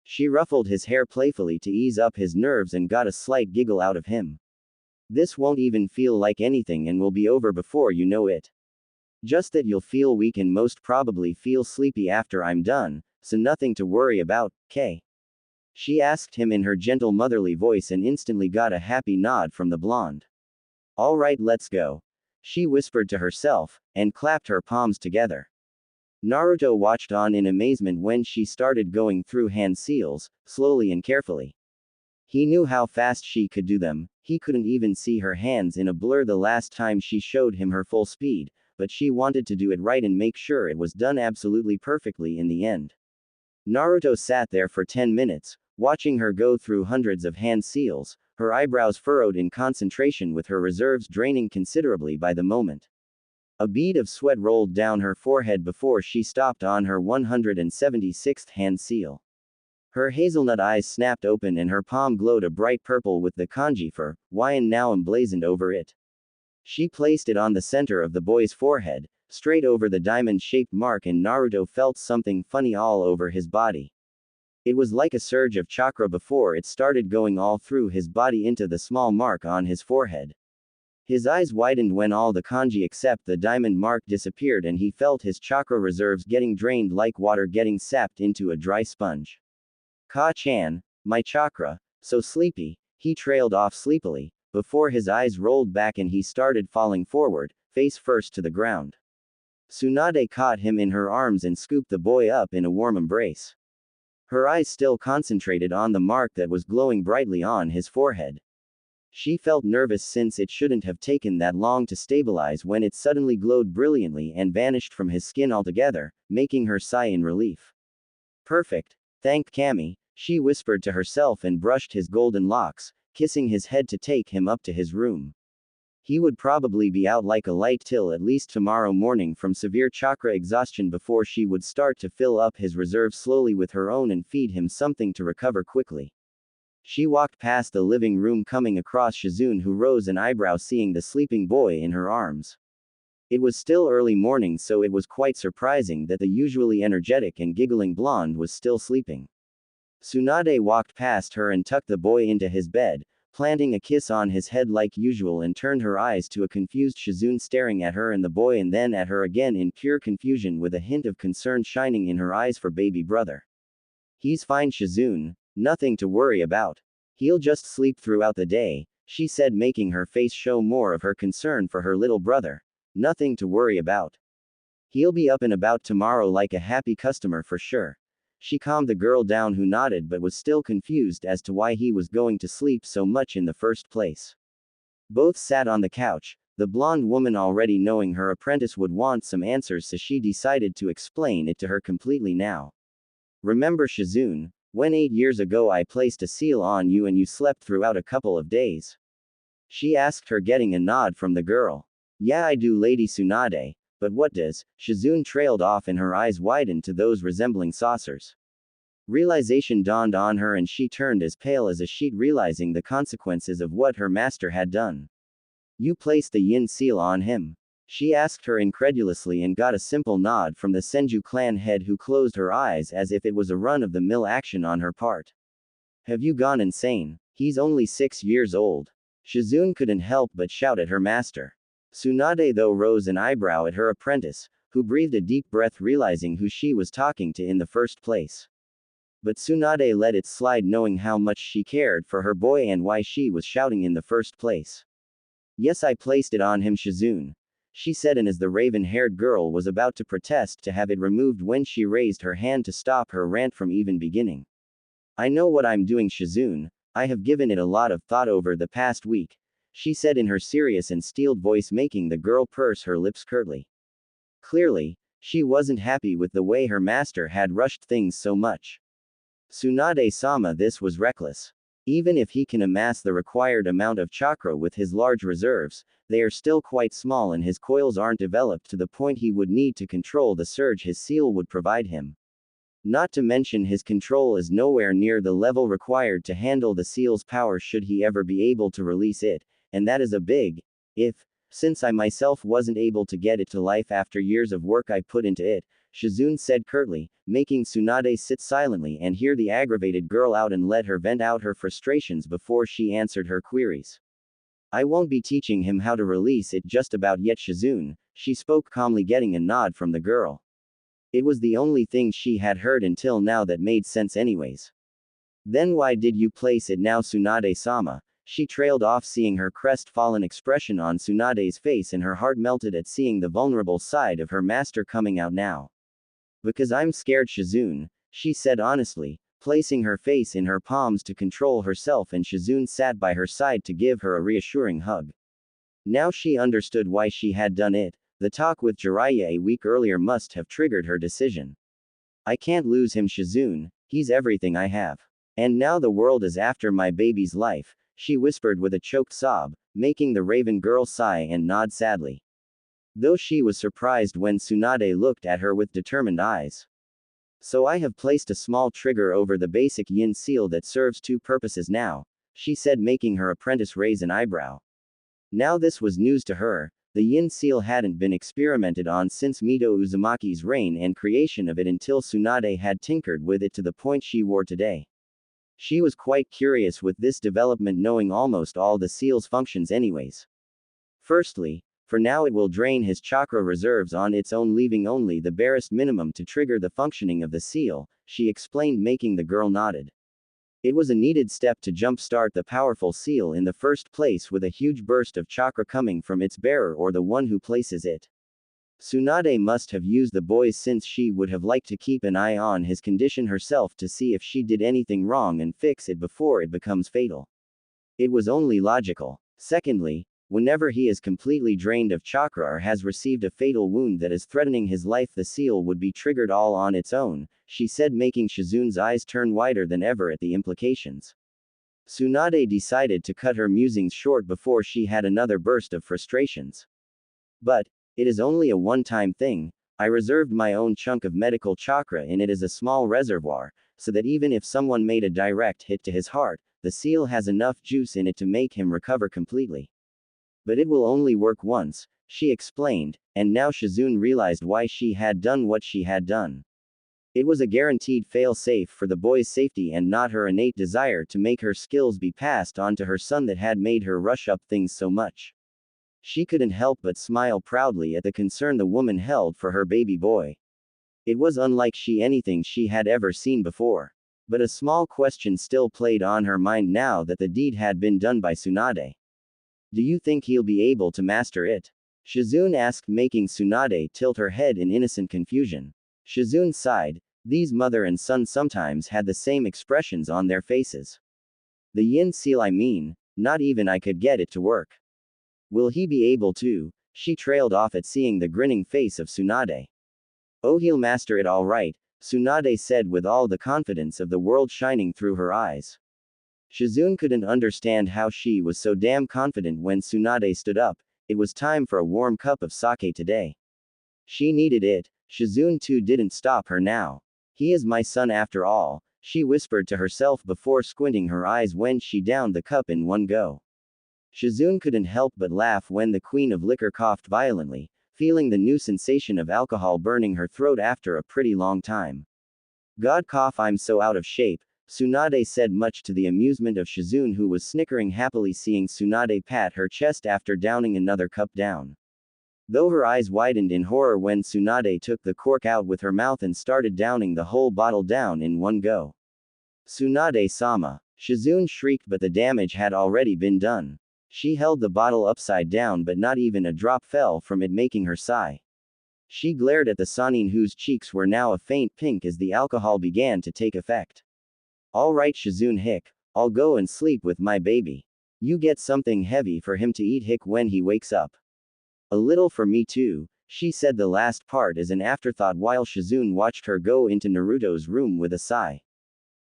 She ruffled his hair playfully to ease up his nerves and got a slight giggle out of him. This won't even feel like anything and will be over before you know it. Just that you'll feel weak and most probably feel sleepy after I'm done, so nothing to worry about, K. She asked him in her gentle motherly voice and instantly got a happy nod from the blonde. Alright, let's go. She whispered to herself, and clapped her palms together. Naruto watched on in amazement when she started going through hand seals, slowly and carefully. He knew how fast she could do them. He couldn't even see her hands in a blur the last time she showed him her full speed, but she wanted to do it right and make sure it was done absolutely perfectly in the end. Naruto sat there for 10 minutes, watching her go through hundreds of hand seals, her eyebrows furrowed in concentration with her reserves draining considerably by the moment. A bead of sweat rolled down her forehead before she stopped on her 176th hand seal. Her hazelnut eyes snapped open and her palm glowed a bright purple with the kanji for Hawaiian now emblazoned over it. She placed it on the center of the boy's forehead, straight over the diamond-shaped mark, and Naruto felt something funny all over his body. It was like a surge of chakra before it started going all through his body into the small mark on his forehead. His eyes widened when all the kanji except the diamond mark disappeared and he felt his chakra reserves getting drained like water getting sapped into a dry sponge. Ka-chan, my chakra, so sleepy, he trailed off sleepily, before his eyes rolled back and he started falling forward, face first to the ground. Tsunade caught him in her arms and scooped the boy up in a warm embrace. Her eyes still concentrated on the mark that was glowing brightly on his forehead. She felt nervous since it shouldn't have taken that long to stabilize when it suddenly glowed brilliantly and vanished from his skin altogether, making her sigh in relief. Perfect. Thank Kami, she whispered to herself and brushed his golden locks, kissing his head to take him up to his room. He would probably be out like a light till at least tomorrow morning from severe chakra exhaustion before she would start to fill up his reserves slowly with her own and feed him something to recover quickly. She walked past the living room coming across Shizune, who rose an eyebrow seeing the sleeping boy in her arms. It was still early morning, so it was quite surprising that the usually energetic and giggling blonde was still sleeping. Tsunade walked past her and tucked the boy into his bed, planting a kiss on his head like usual, and turned her eyes to a confused Shizune staring at her and the boy and then at her again in pure confusion with a hint of concern shining in her eyes for baby brother. He's fine, Shizune, nothing to worry about. He'll just sleep throughout the day, she said, making her face show more of her concern for her little brother. Nothing to worry about. He'll be up and about tomorrow like a happy customer for sure. She calmed the girl down, who nodded but was still confused as to why he was going to sleep so much in the first place. Both sat on the couch, the blonde woman already knowing her apprentice would want some answers, so she decided to explain it to her completely now. Remember, Shizune, when 8 years ago I placed a seal on you and you slept throughout a couple of days? She asked her, getting a nod from the girl. Yeah, I do, Lady Tsunade, but what does? Shizune trailed off and her eyes widened to those resembling saucers. Realization dawned on her and she turned as pale as a sheet, realizing the consequences of what her master had done. You placed the yin seal on him? She asked her incredulously and got a simple nod from the Senju clan head, who closed her eyes as if it was a run-of-the-mill action on her part. Have you gone insane? He's only 6 years old. Shizune couldn't help but shout at her master. Tsunade though rose an eyebrow at her apprentice, who breathed a deep breath, realizing who she was talking to in the first place. But Tsunade let it slide, knowing how much she cared for her boy and why she was shouting in the first place. Yes, I placed it on him, Shizune, she said, and as the raven-haired girl was about to protest to have it removed, when she raised her hand to stop her rant from even beginning. I know what I'm doing, Shizune. I have given it a lot of thought over the past week, she said in her serious and steeled voice, making the girl purse her lips curtly. Clearly, she wasn't happy with the way her master had rushed things so much. Tsunade-sama, this was reckless. Even if he can amass the required amount of chakra with his large reserves, they are still quite small and his coils aren't developed to the point he would need to control the surge his seal would provide him. Not to mention his control is nowhere near the level required to handle the seal's power should he ever be able to release it, and that is a big if. Since I myself wasn't able to get it to life after years of work I put into it, Shizune said curtly, making Tsunade sit silently and hear the aggravated girl out and let her vent out her frustrations before she answered her queries. I won't be teaching him how to release it just about yet, Shizune, she spoke calmly, getting a nod from the girl. It was the only thing she had heard until now that made sense anyways. Then why did you place it now, Tsunade-sama? She trailed off, seeing her crestfallen expression on Tsunade's face, and her heart melted at seeing the vulnerable side of her master coming out now. Because I'm scared, Shizune, she said honestly, placing her face in her palms to control herself, and Shizune sat by her side to give her a reassuring hug. Now she understood why she had done it. The talk with Jiraiya a week earlier must have triggered her decision. I can't lose him, Shizune, he's everything I have. And now the world is after my baby's life, she whispered with a choked sob, making the raven girl sigh and nod sadly. Though she was surprised when Tsunade looked at her with determined eyes. So I have placed a small trigger over the basic yin seal that serves 2 purposes now, she said, making her apprentice raise an eyebrow. Now this was news to her. The yin seal hadn't been experimented on since Mito Uzumaki's reign and creation of it until Tsunade had tinkered with it to the point she wore today. She was quite curious with this development, knowing almost all the seal's functions anyways. Firstly, for now it will drain his chakra reserves on its own, leaving only the barest minimum to trigger the functioning of the seal, she explained, making the girl nodded. It was a needed step to jumpstart the powerful seal in the first place, with a huge burst of chakra coming from its bearer or the one who places it. Tsunade must have used the boys, since she would have liked to keep an eye on his condition herself to see if she did anything wrong and fix it before it becomes fatal. It was only logical. Secondly, whenever he is completely drained of chakra or has received a fatal wound that is threatening his life, the seal would be triggered all on its own, she said, making Shizune's eyes turn wider than ever at the implications. Tsunade decided to cut her musings short before she had another burst of frustrations. But it is only a one-time thing. I reserved my own chunk of medical chakra in it as a small reservoir, so that even if someone made a direct hit to his heart, the seal has enough juice in it to make him recover completely. But it will only work once, she explained, and now Shizune realized why she had done what she had done. It was a guaranteed fail-safe for the boy's safety and not her innate desire to make her skills be passed on to her son that had made her rush up things so much. She couldn't help but smile proudly at the concern the woman held for her baby boy. It was unlike anything she had ever seen before. But a small question still played on her mind now that the deed had been done by Tsunade. Do you think he'll be able to master it? Shizune asked, making Tsunade tilt her head in innocent confusion. Shizune sighed. These mother and son sometimes had the same expressions on their faces. The yin seal, I mean, not even I could get it to work. Will he be able to? She trailed off at seeing the grinning face of Tsunade. Oh, he'll master it all right, Tsunade said with all the confidence of the world shining through her eyes. Shizune couldn't understand how she was so damn confident when Tsunade stood up. It was time for a warm cup of sake today. She needed it. Shizune too didn't stop her now. He is my son after all, she whispered to herself before squinting her eyes when she downed the cup in one go. Shizune couldn't help but laugh when the queen of liquor coughed violently, feeling the new sensation of alcohol burning her throat after a pretty long time. God cough, I'm so out of shape, Tsunade said, much to the amusement of Shizune, who was snickering happily seeing Tsunade pat her chest after downing another cup down. Though her eyes widened in horror when Tsunade took the cork out with her mouth and started downing the whole bottle down in one go. Tsunade-sama. Shizune shrieked, but the damage had already been done. She held the bottle upside down, but not even a drop fell from it, making her sigh. She glared at the Sanin, whose cheeks were now a faint pink as the alcohol began to take effect. All right, Shizune hick, I'll go and sleep with my baby. You get something heavy for him to eat hick when he wakes up. A little for me too, she said the last part as an afterthought while Shizune watched her go into Naruto's room with a sigh.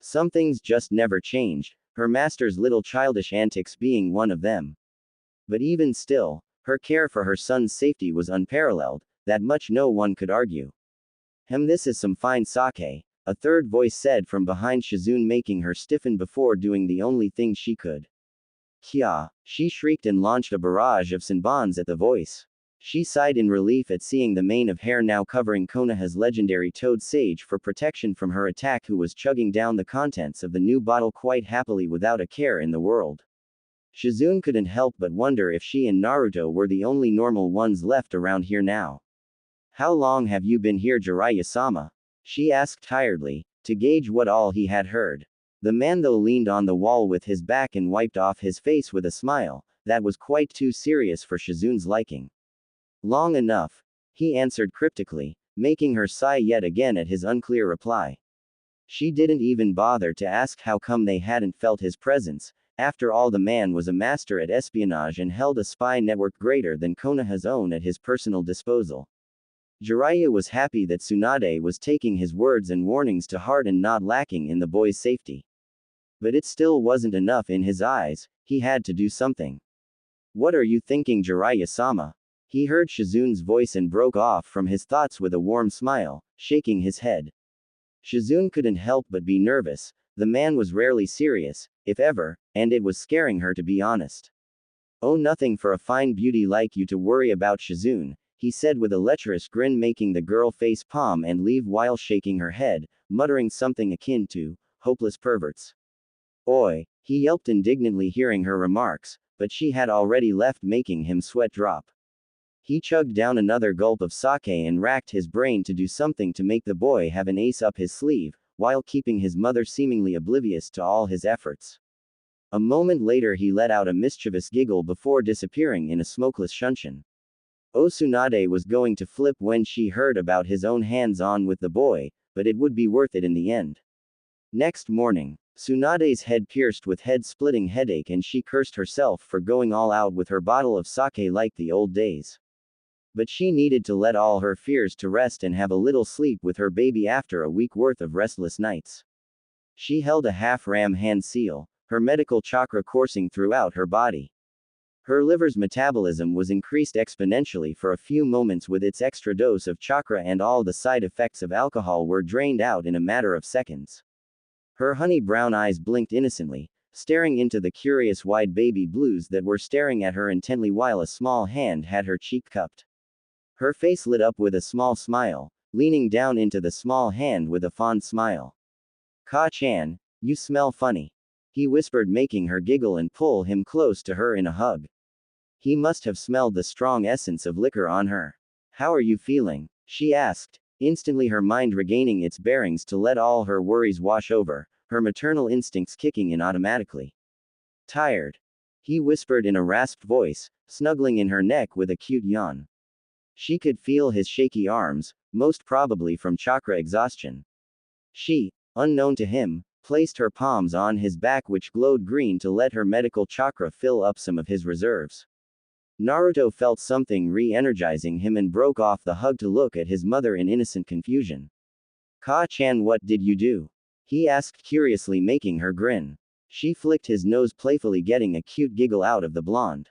Some things just never changed, her master's little childish antics being one of them. But even still, her care for her son's safety was unparalleled, that much no one could argue. This is some fine sake, a third voice said from behind Shizune, making her stiffen before doing the only thing she could. Kya, she shrieked and launched a barrage of senbons at the voice. She sighed in relief at seeing the mane of hair now covering Konoha's legendary Toad Sage for protection from her attack, who was chugging down the contents of the new bottle quite happily without a care in the world. Shizune couldn't help but wonder if she and Naruto were the only normal ones left around here now. How long have you been here, Jiraiya-sama? She asked tiredly, to gauge what all he had heard. The man though leaned on the wall with his back and wiped off his face with a smile that was quite too serious for Shizune's liking. Long enough, he answered cryptically, making her sigh yet again at his unclear reply. She didn't even bother to ask how come they hadn't felt his presence. After all, the man was a master at espionage and held a spy network greater than Konoha's own at his personal disposal. Jiraiya was happy that Tsunade was taking his words and warnings to heart and not lacking in the boy's safety. But it still wasn't enough in his eyes, he had to do something. What are you thinking, Jiraiya-sama? He heard Shizune's voice and broke off from his thoughts with a warm smile, shaking his head. Shizune couldn't help but be nervous. The man was rarely serious, if ever, and it was scaring her, to be honest. Oh, nothing for a fine beauty like you to worry about, Shizune, he said with a lecherous grin, making the girl face palm and leave while shaking her head, muttering something akin to, hopeless perverts. Oi, he yelped indignantly hearing her remarks, but she had already left, making him sweat drop. He chugged down another gulp of sake and racked his brain to do something to make the boy have an ace up his sleeve, while keeping his mother seemingly oblivious to all his efforts. A moment later he let out a mischievous giggle before disappearing in a smokeless shunshin. Oh, Tsunade was going to flip when she heard about his own hands-on with the boy, but it would be worth it in the end. Next morning, Tsunade's head pierced with head-splitting headache and she cursed herself for going all out with her bottle of sake like the old days. But she needed to let all her fears to rest and have a little sleep with her baby after a week worth of restless nights. She held a half-ram hand seal, her medical chakra coursing throughout her body. Her liver's metabolism was increased exponentially for a few moments with its extra dose of chakra, and all the side effects of alcohol were drained out in a matter of seconds. Her honey brown eyes blinked innocently, staring into the curious wide baby blues that were staring at her intently while a small hand had her cheek cupped. Her face lit up with a small smile, leaning down into the small hand with a fond smile. Ka-chan, you smell funny, he whispered, making her giggle and pull him close to her in a hug. He must have smelled the strong essence of liquor on her. How are you feeling? She asked, instantly her mind regaining its bearings to let all her worries wash over. her maternal instincts kicking in automatically. Tired? He whispered in a rasped voice, snuggling in her neck with a cute yawn. She could feel his shaky arms, most probably from chakra exhaustion. She, unknown to him, placed her palms on his back, which glowed green to let her medical chakra fill up some of his reserves. Naruto felt something re-energizing him and broke off the hug to look at his mother in innocent confusion. "Ka-chan, what did you do?" he asked curiously, making her grin. She flicked his nose playfully, getting a cute giggle out of the blonde.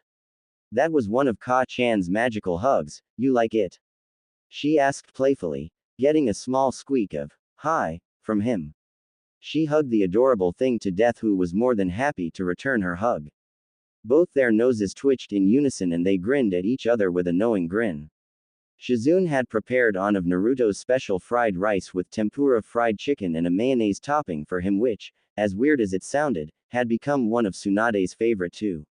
"That was one of Ka-chan's magical hugs, you like it?" she asked playfully, getting a small squeak of, "Hi," from him. She hugged the adorable thing to death, who was more than happy to return her hug. Both their noses twitched in unison and they grinned at each other with a knowing grin. Shizune had prepared on of Naruto's special fried rice with tempura fried chicken and a mayonnaise topping for him, which, as weird as it sounded, had become one of Tsunade's favorite too.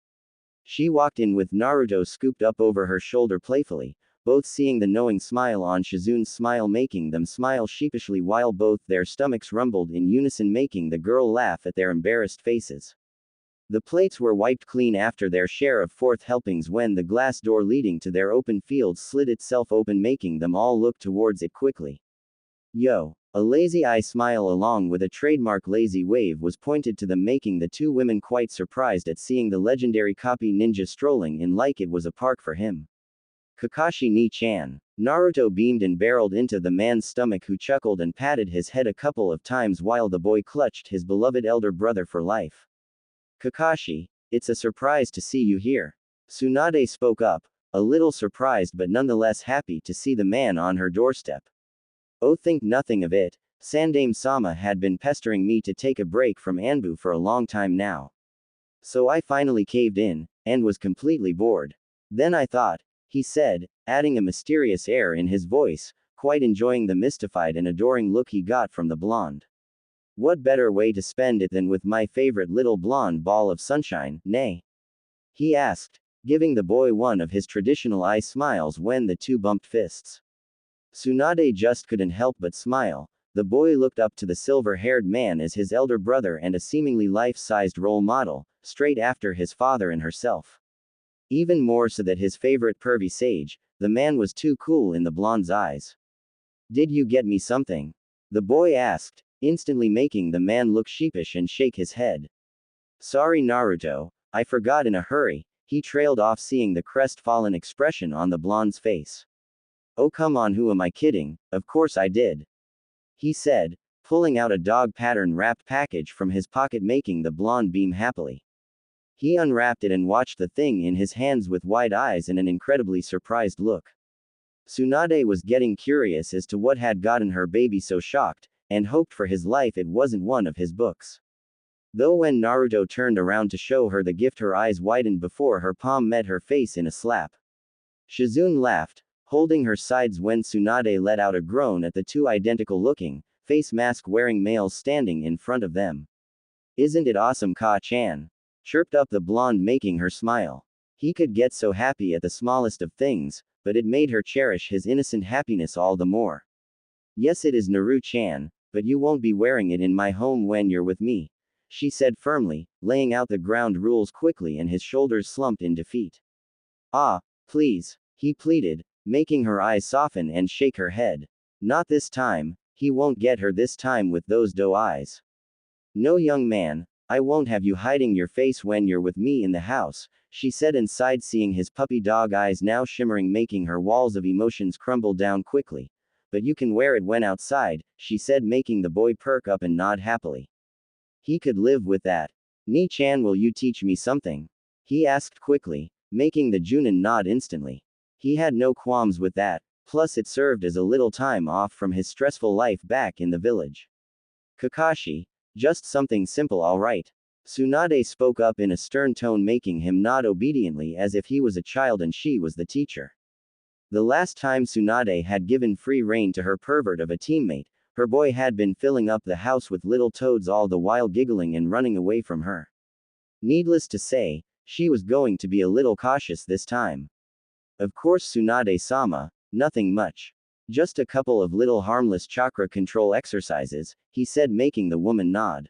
She walked in with Naruto scooped up over her shoulder playfully, both seeing the knowing smile on Shizune's smile, making them smile sheepishly while both their stomachs rumbled in unison, making the girl laugh at their embarrassed faces. The plates were wiped clean after their share of fourth helpings when the glass door leading to their open field slid itself open, making them all look towards it quickly. "Yo!" A lazy eye smile along with a trademark lazy wave was pointed to them, making the two women quite surprised at seeing the legendary copy ninja strolling in like it was a park for him. "Kakashi ni-chan." Naruto beamed and barreled into the man's stomach, who chuckled and patted his head a couple of times while the boy clutched his beloved elder brother for life. "Kakashi, it's a surprise to see you here." Tsunade spoke up, a little surprised but nonetheless happy to see the man on her doorstep. "Oh, think nothing of it. Sandaime-sama had been pestering me to take a break from Anbu for a long time now. So I finally caved in, and was completely bored. Then I thought," he said, adding a mysterious air in his voice, quite enjoying the mystified and adoring look he got from the blonde. "What better way to spend it than with my favorite little blonde ball of sunshine, nay?" he asked, giving the boy one of his traditional eye smiles when the two bumped fists. Tsunade just couldn't help but smile. The boy looked up to the silver-haired man as his elder brother and a seemingly life-sized role model, straight after his father and herself. Even more so that his favorite pervy sage, the man was too cool in the blonde's eyes. "Did you get me something?" the boy asked, instantly making the man look sheepish and shake his head. "Sorry Naruto, I forgot in a hurry," he trailed off, seeing the crestfallen expression on the blonde's face. "Oh come on, who am I kidding, of course I did," he said, pulling out a dog pattern wrapped package from his pocket, making the blonde beam happily. He unwrapped it and watched the thing in his hands with wide eyes and an incredibly surprised look. Tsunade was getting curious as to what had gotten her baby so shocked, and hoped for his life it wasn't one of his books. Though when Naruto turned around to show her the gift, her eyes widened before her palm met her face in a slap. Shizune laughed, holding her sides when Tsunade let out a groan at the two identical-looking, face mask-wearing males standing in front of them. "Isn't it awesome, Ka-chan?" chirped up the blonde, making her smile. He could get so happy at the smallest of things, but it made her cherish his innocent happiness all the more. "Yes, it is Naru-chan, but you won't be wearing it in my home when you're with me," she said firmly, laying out the ground rules quickly, and his shoulders slumped in defeat. "Ah, please," he pleaded, making her eyes soften and shake her head. "Not this time, he won't get her this time with those doe eyes. No, young man, I won't have you hiding your face when you're with me in the house," she said and sighed, seeing his puppy dog eyes now shimmering, making her walls of emotions crumble down quickly. "But you can wear it when outside," she said, making the boy perk up and nod happily. He could live with that. "Ni-chan, will you teach me something?" he asked quickly, making the Junin nod instantly. He had no qualms with that, plus it served as a little time off from his stressful life back in the village. "Kakashi, just something simple, all right?" Tsunade spoke up in a stern tone, making him nod obediently as if he was a child and she was the teacher. The last time Tsunade had given free rein to her pervert of a teammate, her boy had been filling up the house with little toads, all the while giggling and running away from her. Needless to say, she was going to be a little cautious this time. "Of course, Tsunade-sama, nothing much. Just a couple of little harmless chakra control exercises," he said, making the woman nod.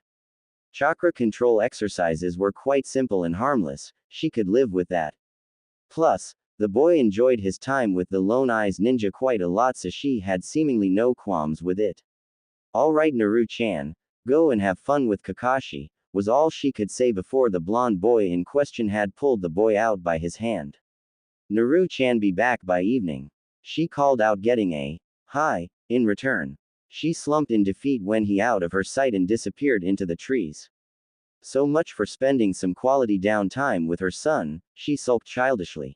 Chakra control exercises were quite simple and harmless, she could live with that. Plus, the boy enjoyed his time with the Lone Eyes ninja quite a lot, so she had seemingly no qualms with it. Alright Naru-chan, go and have fun with Kakashi, was all she could say before the blonde boy in question had pulled the boy out by his hand. Naru-chan be back by evening. She called out, getting a hi in return. She slumped in defeat when he out of her sight and disappeared into the trees. So much for spending some quality downtime with her son, she sulked childishly.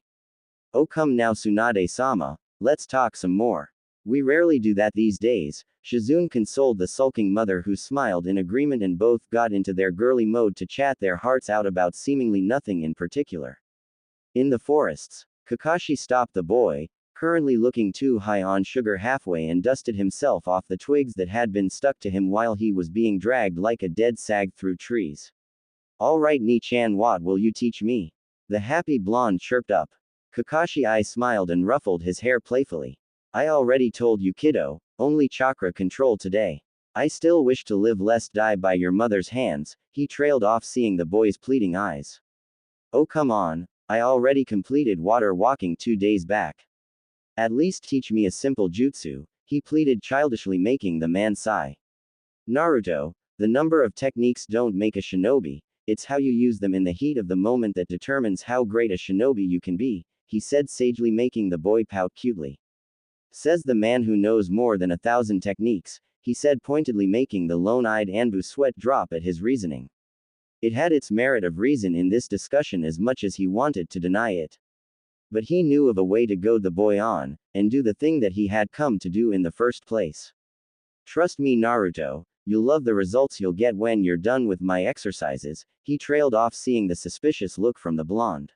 Oh come now Tsunade-sama, let's talk some more. We rarely do that these days, Shizune consoled the sulking mother, who smiled in agreement, and both got into their girly mode to chat their hearts out about seemingly nothing in particular. In the forests, Kakashi stopped the boy, currently looking too high on sugar, halfway, and dusted himself off the twigs that had been stuck to him while he was being dragged like a dead sag through trees. Alright Ni-chan, what will you teach me? The happy blonde chirped up. Kakashi I smiled and ruffled his hair playfully. I already told you kiddo, only chakra control today. I still wish to live lest die by your mother's hands, he trailed off, seeing the boy's pleading eyes. Oh come on, I already completed water walking 2 days back. At least teach me a simple jutsu, he pleaded childishly, making the man sigh. Naruto, the number of techniques don't make a shinobi, it's how you use them in the heat of the moment that determines how great a shinobi you can be, he said sagely, making the boy pout cutely. Says the man who knows more than 1,000 techniques, he said pointedly, making the lone-eyed Anbu sweat drop at his reasoning. It had its merit of reason in this discussion as much as he wanted to deny it. But he knew of a way to goad the boy on, and do the thing that he had come to do in the first place. Trust me Naruto, you'll love the results you'll get when you're done with my exercises, he trailed off, seeing the suspicious look from the blonde.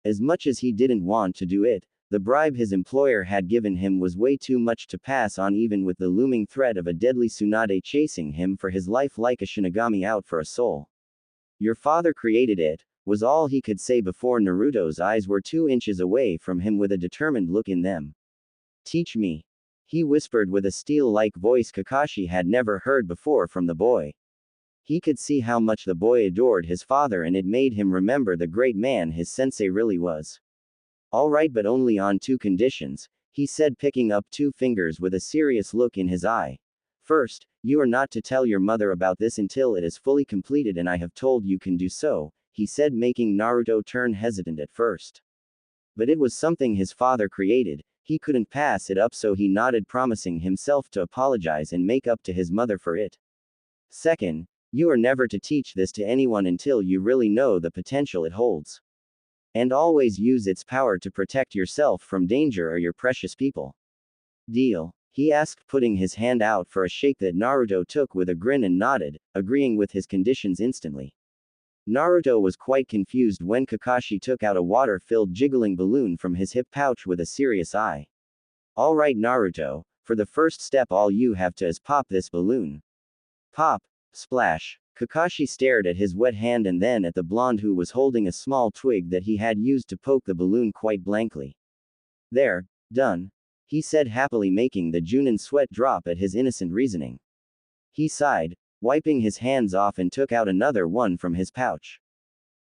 As much as he didn't want to do it, the bribe his employer had given him was way too much to pass on, even with the looming threat of a deadly Tsunade chasing him for his life like a Shinigami out for a soul. Your father created it, was all he could say before Naruto's eyes were 2 inches away from him with a determined look in them. Teach me. He whispered with a steel-like voice Kakashi had never heard before from the boy. He could see how much the boy adored his father, and it made him remember the great man his sensei really was. Alright, but only on 2 conditions, he said, picking up 2 fingers with a serious look in his eye. First, you are not to tell your mother about this until it is fully completed, and I have told you can do so, he said, making Naruto turn hesitant at first. But it was something his father created, he couldn't pass it up, so he nodded, promising himself to apologize and make up to his mother for it. Second, you are never to teach this to anyone until you really know the potential it holds. And always use its power to protect yourself from danger or your precious people. Deal? He asked, putting his hand out for a shake that Naruto took with a grin and nodded, agreeing with his conditions instantly. Naruto was quite confused when Kakashi took out a water-filled jiggling balloon from his hip pouch with a serious eye. Alright Naruto, for the first step all you have to is pop this balloon. Pop. Splash. Kakashi stared at his wet hand and then at the blonde, who was holding a small twig that he had used to poke the balloon, quite blankly. There. Done. He said happily, making the Junin sweat drop at his innocent reasoning. He sighed, wiping his hands off, and took out another one from his pouch.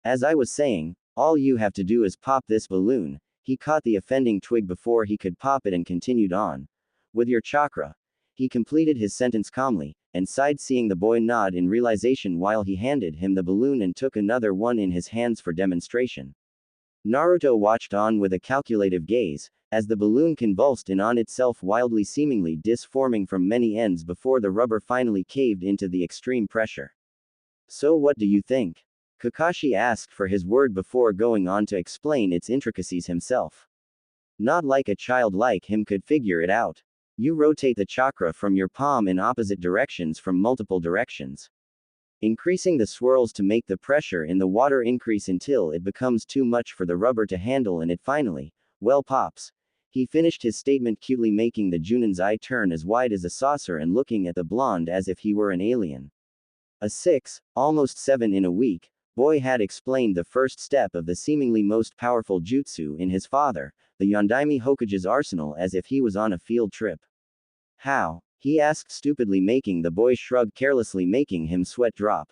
As I was saying, all you have to do is pop this balloon. He caught the offending twig before he could pop it and continued on. With your chakra. He completed his sentence calmly, and sighed, seeing the boy nod in realization while he handed him the balloon and took another one in his hands for demonstration. Naruto watched on with a calculative gaze, as the balloon convulsed in on itself, wildly, seemingly disforming from many ends before the rubber finally caved into the extreme pressure. So what do you think? Kakashi asked for his word before going on to explain its intricacies himself. Not like a child like him could figure it out. You rotate the chakra from your palm in opposite directions from multiple directions, increasing the swirls to make the pressure in the water increase until it becomes too much for the rubber to handle, and it finally, well, pops. He finished his statement cutely, making the Junin's eye turn as wide as a saucer and looking at the blonde as if he were an alien. A 6, almost 7 in a week, boy had explained the first step of the seemingly most powerful jutsu in his father, the Yondaime Hokage's arsenal, as if he was on a field trip. How? He asked stupidly, making the boy shrug carelessly, making him sweat drop.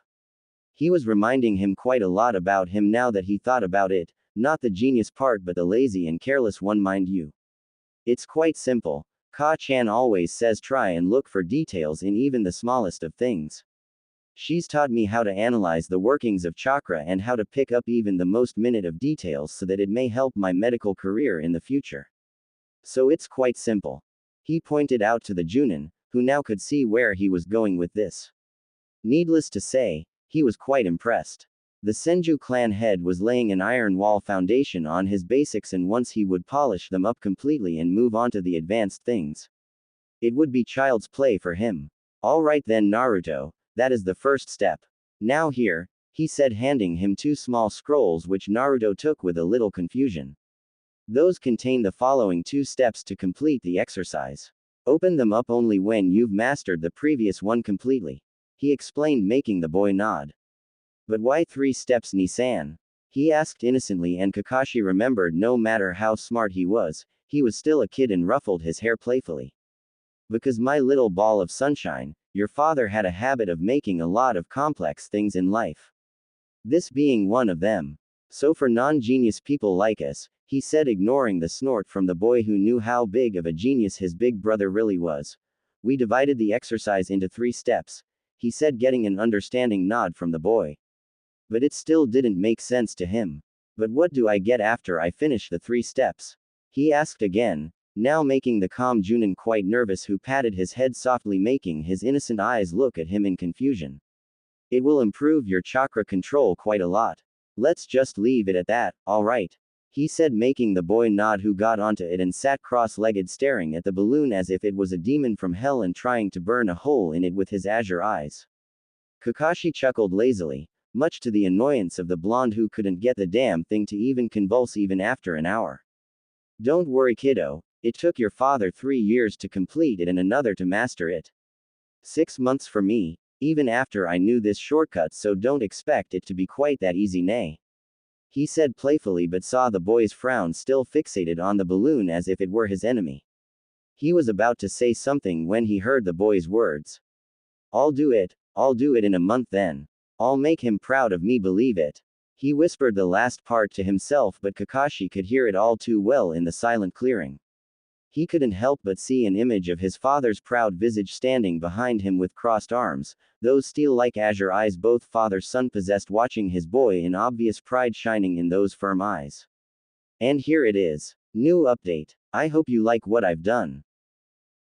He was reminding him quite a lot about him now that he thought about it, not the genius part but the lazy and careless one, mind you. It's quite simple. Ka-chan always says try and look for details in even the smallest of things. She's taught me how to analyze the workings of chakra and how to pick up even the most minute of details so that it may help my medical career in the future. So it's quite simple. He pointed out to the Junin, who now could see where he was going with this. Needless to say, he was quite impressed. The Senju clan head was laying an iron wall foundation on his basics, and once he would polish them up completely and move on to the advanced things, it would be child's play for him. Alright then, Naruto, that is the first step. Now here, he said, handing him 2 small scrolls which Naruto took with a little confusion. Those contain the following 2 steps to complete the exercise. Open them up only when you've mastered the previous one completely. He explained, making the boy nod. But why 3 steps, Nisan? He asked innocently, and Kakashi remembered no matter how smart he was still a kid, and ruffled his hair playfully. Because my little ball of sunshine, your father had a habit of making a lot of complex things in life. This being one of them. So for non-genius people like us, he said, ignoring the snort from the boy who knew how big of a genius his big brother really was, we divided the exercise into 3 steps, he said, getting an understanding nod from the boy. But it still didn't make sense to him. But what do I get after I finish the 3 steps? He asked again, now making the calm Junin quite nervous, who patted his head softly, making his innocent eyes look at him in confusion. It will improve your chakra control quite a lot. Let's just leave it at that, alright? He said, making the boy nod, who got onto it and sat cross-legged staring at the balloon as if it was a demon from hell and trying to burn a hole in it with his azure eyes. Kakashi chuckled lazily, much to the annoyance of the blonde, who couldn't get the damn thing to even convulse even after an hour. Don't worry, kiddo, it took your father 3 years to complete it and another to master it. 6 months for me, even after I knew this shortcut, so don't expect it to be quite that easy, nay. He said playfully, but saw the boy's frown still fixated on the balloon as if it were his enemy. He was about to say something when he heard the boy's words. I'll do it in a month then. I'll make him proud of me, believe it. He whispered the last part to himself, but Kakashi could hear it all too well in the silent clearing. He couldn't help but see an image of his father's proud visage standing behind him with crossed arms, those steel-like azure eyes both father-son possessed, watching his boy in obvious pride shining in those firm eyes. And here it is. New update. I hope you like what I've done.